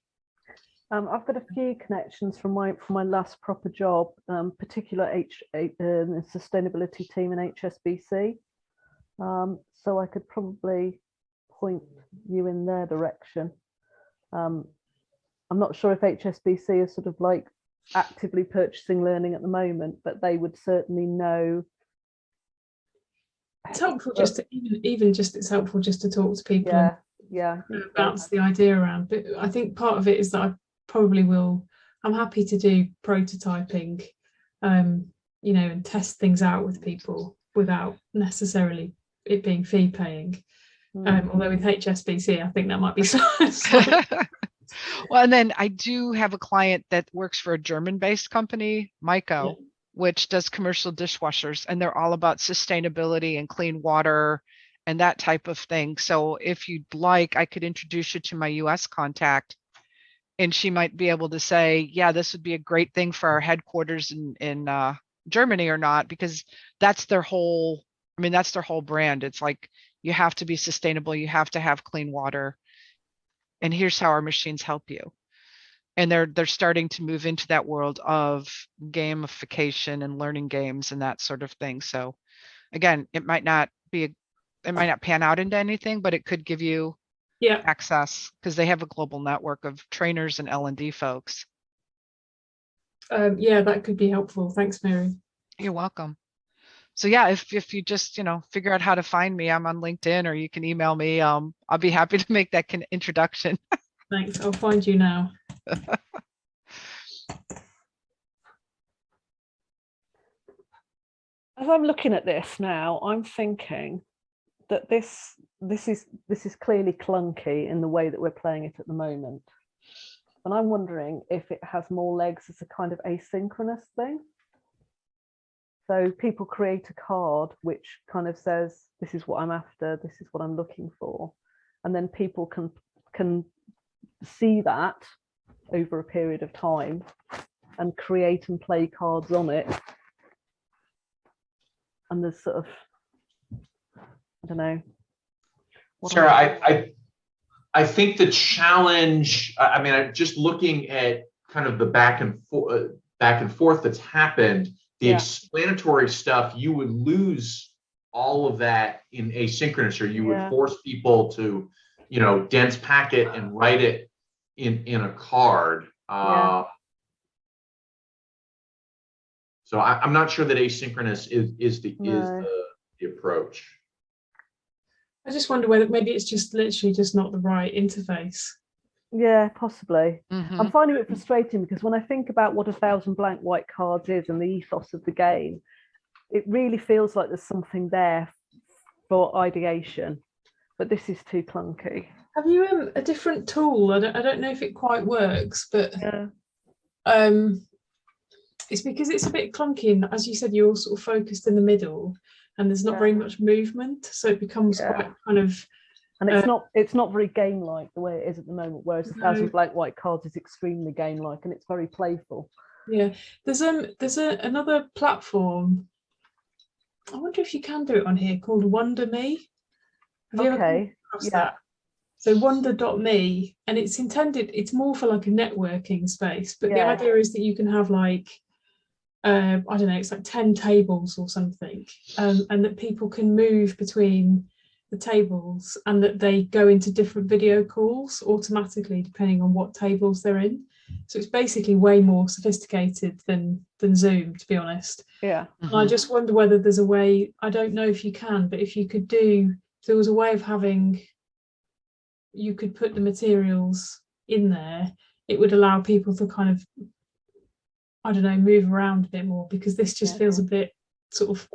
I've got a few connections from my last proper job, particular the sustainability team in HSBC. So I could probably point you in their direction. I'm not sure if HSBC is sort of like actively purchasing learning at the moment, but they would certainly know. It's helpful just to it's helpful just to talk to people. Yeah. Bounce the idea around. But I think part of it is that I probably will. I'm happy to do prototyping, and test things out with people without necessarily it being fee paying. Although with HSBC, I think that might be Well, and then I do have a client that works for a German-based company, Miro, which does commercial dishwashers, and they're all about sustainability and clean water and that type of thing. So if you'd like, I could introduce you to my US contact, and she might be able to say, yeah, this would be a great thing for our headquarters in Germany or not, because that's their whole brand. It's like, you have to be sustainable, you have to have clean water, and here's how our machines help you. And they're starting to move into that world of gamification and learning games and that sort of thing. So again, it might not pan out into anything, but it could give you access, because they have a global network of trainers and L&D folks. That could be helpful. Thanks, Mary. You're welcome. So yeah, if you just, figure out how to find me, I'm on LinkedIn, or you can email me. I'll be happy to make that introduction. Thanks. I'll find you now. As I'm looking at this now, I'm thinking that this is clearly clunky in the way that we're playing it at the moment. And I'm wondering if it has more legs as a kind of asynchronous thing. So people create a card which kind of says, this is what I'm after, this is what I'm looking for. And then people can see that over a period of time and create and play cards on it. And there's sort of, I don't know. Sarah, I think the challenge, I'm just looking at kind of the back and forth that's happened. The explanatory stuff, you would lose all of that in asynchronous, or you would force people to, dense pack it and write it in a card. So I'm not sure that asynchronous is the approach. I just wonder whether maybe it's just literally just not the right interface. Yeah, possibly. Mm-hmm. I'm finding it frustrating because when I think about what 1,000 blank white cards is and the ethos of the game, it really feels like there's something there for ideation, but this is too clunky. Have you a different tool? I don't know if it quite works, but it's because it's a bit clunky, and as you said, you're all sort of focused in the middle and there's not very much movement, so it becomes quite kind of, and it's not very game-like the way it is at the moment, whereas 1,000 blank white cards is extremely game-like and it's very playful. There's another platform, I wonder if you can do it on here, called Wonder Me. Have you ever come across that? So wonder.me, and it's more for like a networking space, but the idea is that you can have like I don't know, it's like 10 tables or something, and that people can move between the tables, and that they go into different video calls automatically depending on what tables they're in. So it's basically way more sophisticated than Zoom, to be honest. Yeah. And I just wonder whether there's a way, I don't know if you can, but if you could do, if there was a way of having, you could put the materials in there, it would allow people to kind of, I don't know, move around a bit more, because this just feels a bit sort of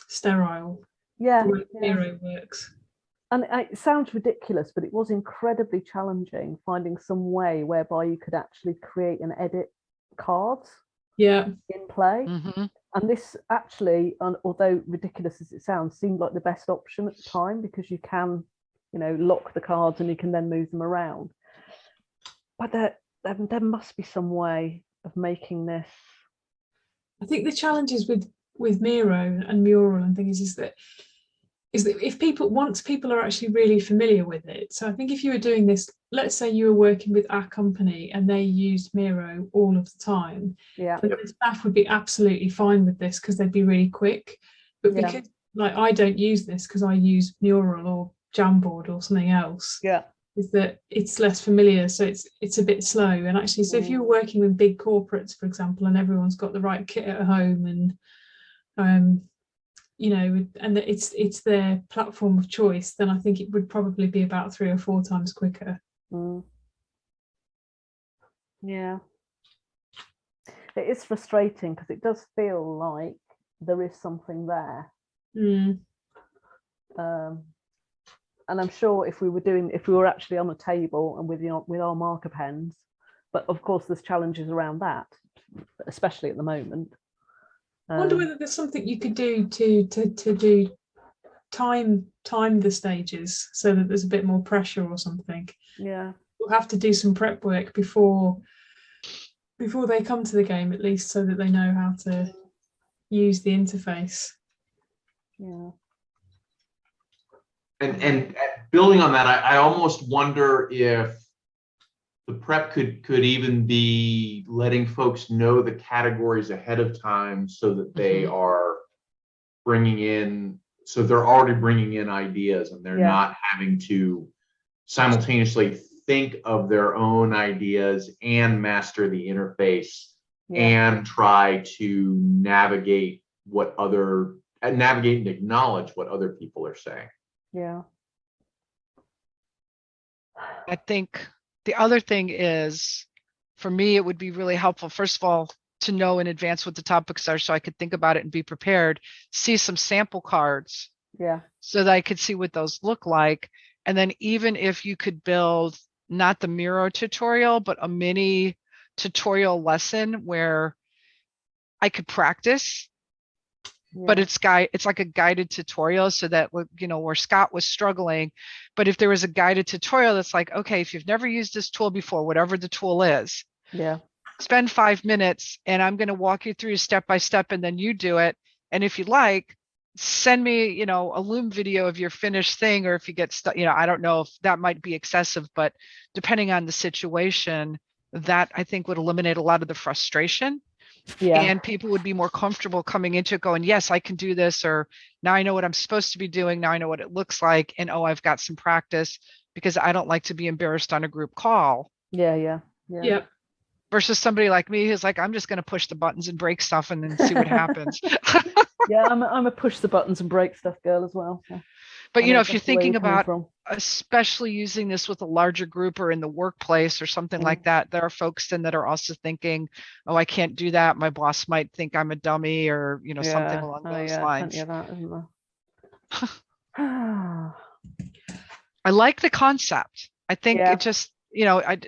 sterile. Yeah. The way Yeah. Miro works. And it sounds ridiculous, but it was incredibly challenging finding some way whereby you could actually create and edit cards Yeah. in play. Mhm. And this actually, although ridiculous as it sounds, seemed like the best option at the time, because you can, you know, lock the cards and you can then move them around. But there must be some way of making this. I think the challenges with Miro and Mural and things is that if once people are actually really familiar with it. So I think if you were doing this, let's say you were working with our company and they used Miro all of the time, Yeah. then the staff would be absolutely fine with this because they'd be really quick. But Yeah. because like I don't use this because I use Mural or Jamboard or something else, Yeah. is that it's less familiar, so it's a bit slow. And actually, so if you're working with big corporates, for example, and everyone's got the right kit at home, and you know, and it's their platform of choice, then I think it would probably be about 3 or 4 times quicker. Yeah. It is frustrating because it does feel like there is something there. And I'm sure if we were actually on a table and with our marker pens, but of course there's challenges around that, especially at the moment. I wonder whether there's something you could do to do time the stages so that there's a bit more pressure or something. Yeah. We'll have to do some prep work before they come to the game, at least, so that they know how to use the interface. Yeah. And building on that, I almost wonder if the prep could even be letting folks know the categories ahead of time so that they are bringing in, so they're already bringing in ideas and they're not having to simultaneously think of their own ideas and master the interface and try to navigate and acknowledge what other people are saying. Yeah. I think the other thing is, for me, it would be really helpful, first of all, to know in advance what the topics are so I could think about it and be prepared, see some sample cards. Yeah. So that I could see what those look like. And then even if you could build not the Miro tutorial, but a mini tutorial lesson where I could practice, but it's like a guided tutorial, so that, you know, where Scott was struggling, but if there was a guided tutorial that's like, okay, if you've never used this tool before, whatever the tool is, spend 5 minutes and I'm going to walk you through step by step, and then you do it. And if you like, send me, you know, a Loom video of your finished thing, or if you get stuck, you know, I don't know if that might be excessive, but depending on the situation, that I think would eliminate a lot of the frustration. And people would be more comfortable coming into it going, yes, I can do this, or now I know what I'm supposed to be doing. Now I know what it looks like. And, oh, I've got some practice, because I don't like to be embarrassed on a group call. Yeah. Versus somebody like me who's like, I'm just going to push the buttons and break stuff and then see what happens. Yeah, I'm a push the buttons and break stuff girl as well. So. But, you know, if you're thinking about especially using this with a larger group or in the workplace or something like that, there are folks then that are also thinking, oh, I can't do that. My boss might think I'm a dummy, or, you know, something along those lines. Plenty of that, isn't there? I like the concept. I think it just, you know, I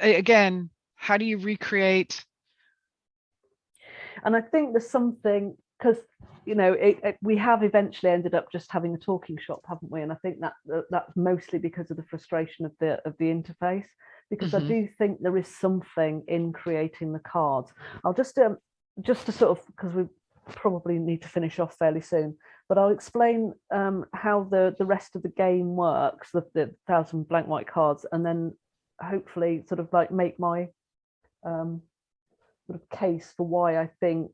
again, how do you recreate? And I think there's something, because, you know, we have eventually ended up just having a talking shop, haven't we? And I think that's mostly because of the frustration of the interface, because I do think there is something in creating the cards. I'll just to sort of, because we probably need to finish off fairly soon, but I'll explain how the rest of the game works, the 1,000 blank white cards, and then hopefully sort of like make my sort of case for why I think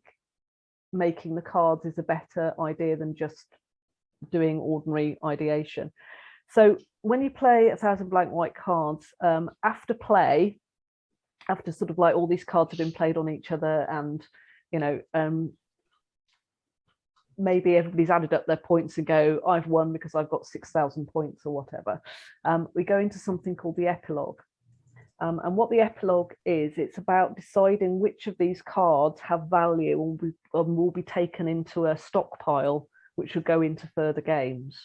making the cards is a better idea than just doing ordinary ideation. So when you play 1,000 blank white cards, after play, after sort of like all these cards have been played on each other, and you know, maybe everybody's added up their points and go, I've won because I've got 6,000 points or whatever. We go into something called the epilogue. And what the epilogue is, it's about deciding which of these cards have value and will be taken into a stockpile, which will go into further games.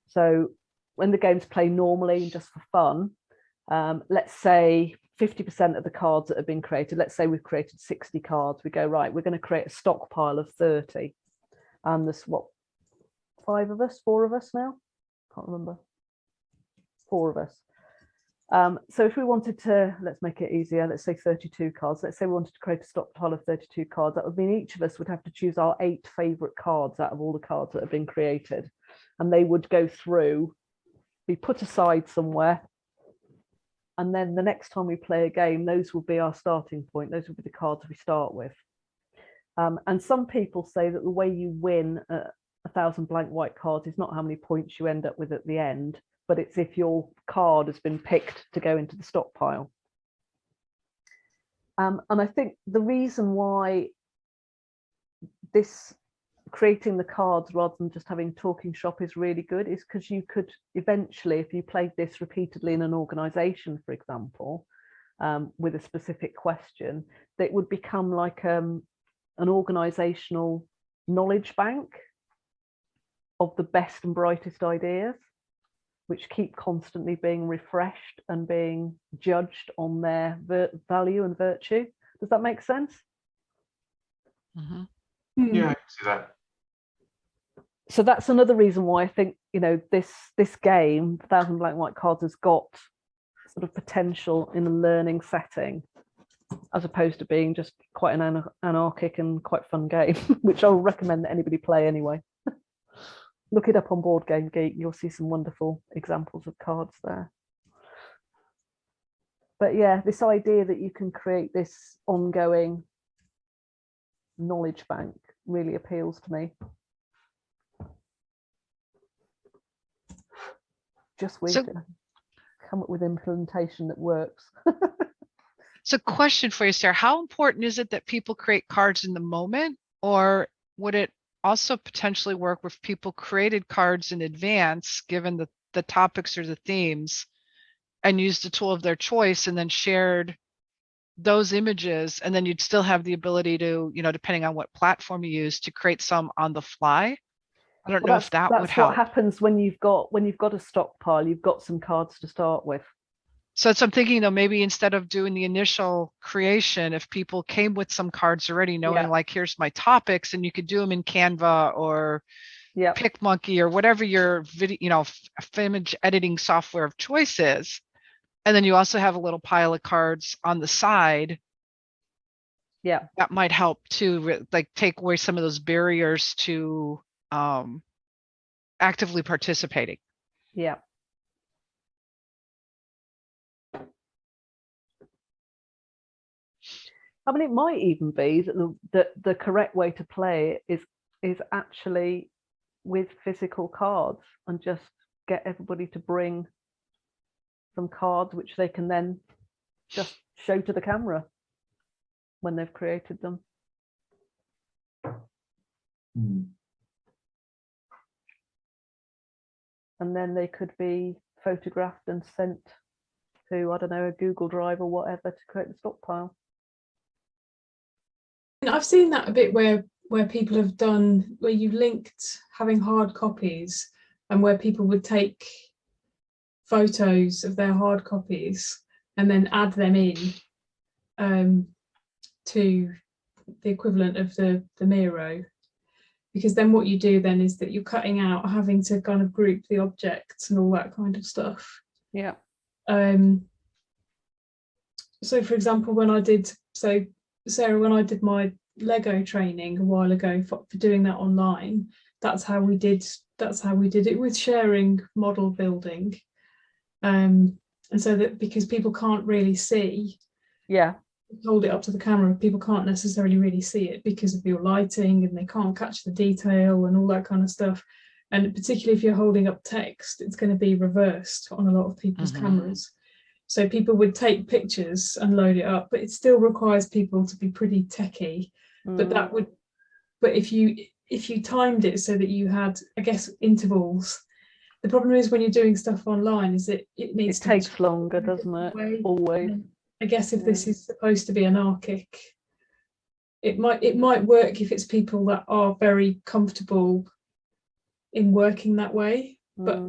So when the games play normally, just for fun, let's say 50% of the cards that have been created, let's say we've created 60 cards, we go, right, we're going to create a stockpile of 30. And there's what, 4 of us now? Can't remember. 4 of us. So if we wanted to, let's make it easier, let's say 32 cards. Let's say we wanted to create a stockpile of 32 cards. That would mean each of us would have to choose our 8 favorite cards out of all the cards that have been created. And they would go through, be put aside somewhere. And then the next time we play a game, those will be our starting point. Those will be the cards we start with. And some people say that the way you win 1,000 blank white cards is not how many points you end up with at the end, but it's if your card has been picked to go into the stockpile. And I think the reason why this creating the cards rather than just having talking shop is really good is because you could eventually, if you played this repeatedly in an organization, for example, with a specific question, that would become like an organizational knowledge bank of the best and brightest ideas, which keep constantly being refreshed and being judged on their value and virtue. Does that make sense? Mm-hmm. Yeah, I can see that. So that's another reason why I think, you know, this game, 1,000 blank white cards, has got sort of potential in a learning setting, as opposed to being just quite an anarchic and quite fun game, which I'll recommend that anybody play anyway. Look it up on Board Game Geek, you'll see some wonderful examples of cards there. But yeah, this idea that you can create this ongoing knowledge bank really appeals to me. Just wait to come up with implementation that works. So question for you, Sarah, how important is it that people create cards in the moment, or would it also potentially work if people created cards in advance, given the topics or the themes, and used a tool of their choice and then shared those images, and then you'd still have the ability to, you know, depending on what platform you use, to create some on the fly? I don't know if that would help. That's what happens when you've got a stockpile, you've got some cards to start with. So I'm thinking, though, maybe instead of doing the initial creation, if people came with some cards already knowing, like, here's my topics, and you could do them in Canva or PicMonkey or whatever your video, you know, image editing software of choice is. And then you also have a little pile of cards on the side. Yeah. That might help to like take away some of those barriers to actively participating. Yeah. I mean, it might even be that the correct way to play it is actually with physical cards, and just get everybody to bring some cards which they can then just show to the camera when they've created them. And then they could be photographed and sent to, I don't know, a Google Drive or whatever to create the stockpile. I've seen that a bit where people have done, where you linked having hard copies, and where people would take photos of their hard copies and then add them in to the equivalent of the Miro. Because then what you do then is that you're cutting out having to kind of group the objects and all that kind of stuff. Yeah. So for example, Sarah, when I did my Lego training a while ago for doing that online, that's how we did it, with sharing model building. And so that, because people can't really see, hold it up to the camera, people can't necessarily really see it because of your lighting, and they can't catch the detail and all that kind of stuff. And particularly if you're holding up text, it's going to be reversed on a lot of people's cameras. So people would take pictures and load it up, but it still requires people to be pretty techie. But that would, but if you timed it so that you had, I guess, intervals. The problem is when you're doing stuff online is it needs to takes longer, doesn't it? Always. I guess if this is supposed to be anarchic, it might work if it's people that are very comfortable in working that way. But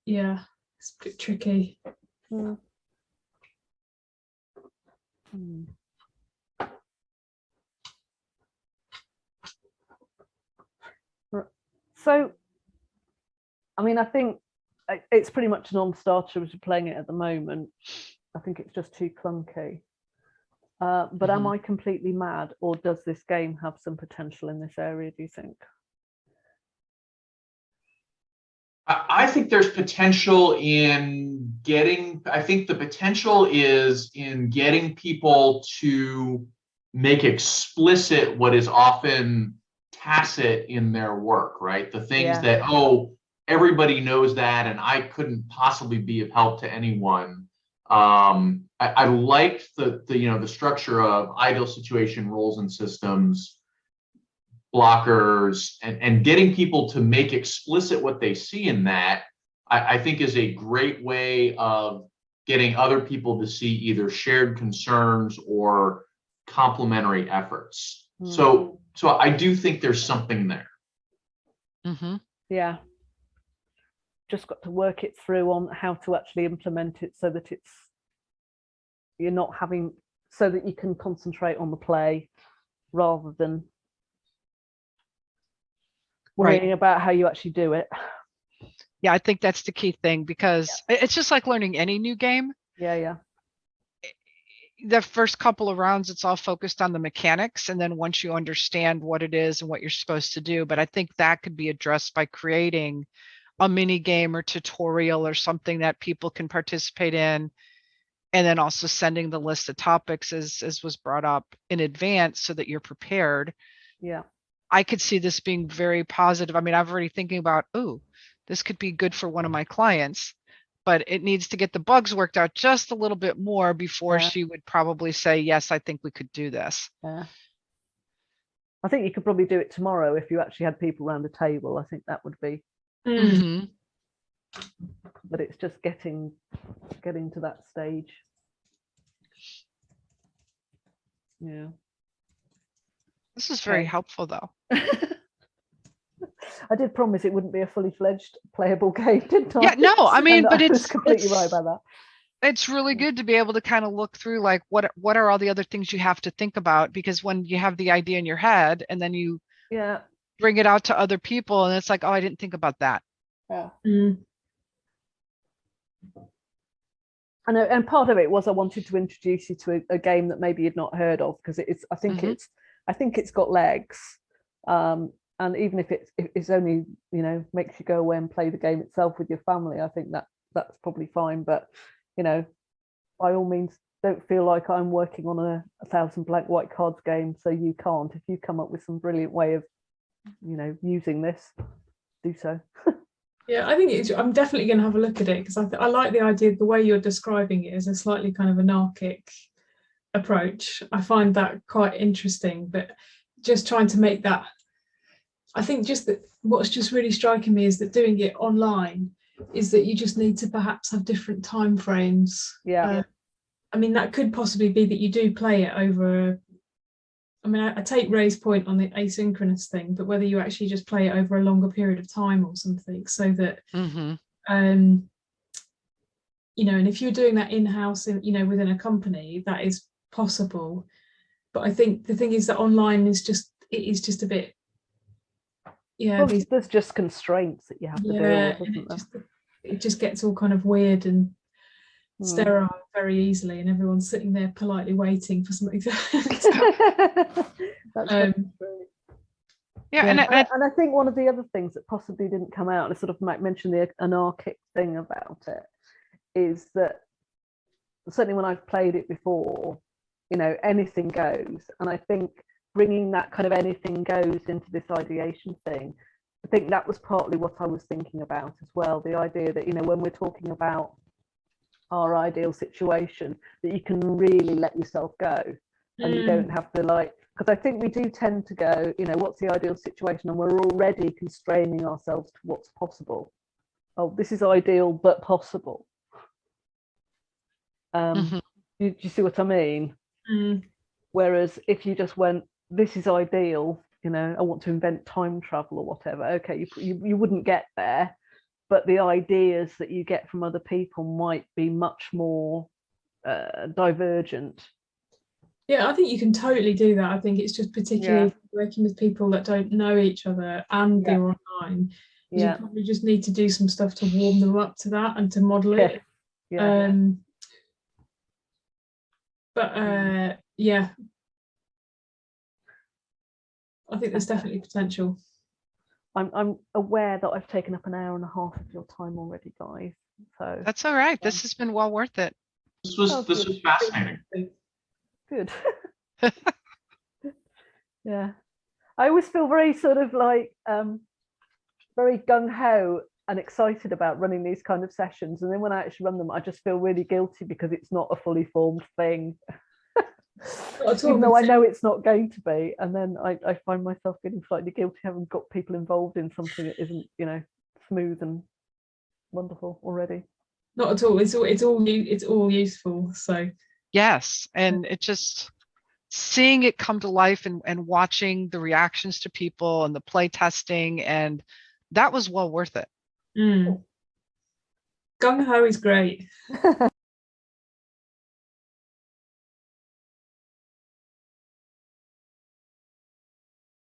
yeah, it's a bit tricky. So, I mean, I think it's pretty much a non-starter as we're playing it at the moment. I think it's just too clunky. But am I completely mad, or does this game have some potential in this area, do you think? I think there's potential in getting, I think the potential is in getting people to make explicit what is often tacit in their work, right? The things that, oh, everybody knows that, and I couldn't possibly be of help to anyone. I liked the structure of ideal situation roles and systems, blockers, and getting people to make explicit what they see in that, I think is a great way of getting other people to see either shared concerns or complementary efforts. So I do think there's something there. Yeah. Just got to work it through on how to actually implement it so that you're not having, so that you can concentrate on the play rather than worrying about how you actually do it. Yeah, I think that's the key thing, because it's just like learning any new game. Yeah. The first couple of rounds, it's all focused on the mechanics. And then once you understand what it is and what you're supposed to do, but I think that could be addressed by creating a mini game or tutorial or something that people can participate in. And then also sending the list of topics as was brought up in advance so that you're prepared. Yeah. I could see this being very positive. I mean, I've already thinking about, oh, this could be good for one of my clients, but it needs to get the bugs worked out just a little bit more before she would probably say, yes, I think we could do this. Yeah. I think you could probably do it tomorrow if you actually had people around the table. I think that would be. But it's just getting to that stage. Yeah. This is very helpful, though. I did promise it wouldn't be a fully fledged playable game, didn't I? Yeah, no, I mean, but I was completely right about that. It's really good to be able to kind of look through, like, what are all the other things you have to think about, because when you have the idea in your head and then you bring it out to other people and it's like, oh, I didn't think about that. Yeah. I know, and part of it was I wanted to introduce you to a game that maybe you'd not heard of, because it's I think it's got legs, and even if it's only, you know, makes you go away and play the game itself with your family, I think that's probably fine. But, you know, by all means, don't feel like I'm working on a 1,000 blank white cards game, so you can't. If you come up with some brilliant way of, you know, using this, do so. Yeah, I think I'm definitely going to have a look at it, because I like the idea of the way you're describing it as a slightly kind of anarchic approach. I find that quite interesting, but just trying to make that, I think just that what's just really striking me is that doing it online is that you just need to perhaps have different time frames. Yeah. I mean, that could possibly be that you do play it over, I mean, I take Ray's point on the asynchronous thing, but whether you actually just play it over a longer period of time or something, so that, you know, and if you're doing that in-house, you know, within a company, that is possible. But I think the thing is that online is just, it is just a bit, well, there's just constraints that you have to deal with, isn't there? It just gets all kind of weird and sterile very easily, and everyone's sitting there politely waiting for something to That's true. And I think one of the other things that possibly didn't come out, and I sort of might mention the anarchic thing about it, is that certainly when I've played it before, you know, anything goes. And I think bringing that kind of anything goes into this ideation thing, I think that was partly what I was thinking about as well. The idea that, you know, when we're talking about our ideal situation, that you can really let yourself go and you don't have to, like, because I think we do tend to go, you know, what's the ideal situation? And we're already constraining ourselves to what's possible. Oh, this is ideal, but possible. Do you see what I mean? Whereas if you just went, this is ideal, you know, I want to invent time travel or whatever. Okay, you wouldn't get there, but the ideas that you get from other people might be much more divergent. Yeah, I think you can totally do that. I think it's just particularly working with people that don't know each other and they're online. You probably just need to do some stuff to warm them up to that and to model it. Yeah, I think there's definitely potential. I'm aware that I've taken up an hour and a half of your time already, guys. So That's all right. This has been well worth it. This was fascinating. Good. Yeah, I always feel very sort of like very gung-ho and excited about running these kind of sessions, and then when I actually run them I just feel really guilty because it's not a fully formed thing. Even though I know it's not going to be, and then I find myself getting slightly guilty having got people involved in something that isn't, you know, smooth and wonderful already. Not at all. It's all useful. So yes, and it just seeing it come to life and watching the reactions to people and the play testing, and that was well worth it. Gung ho is great.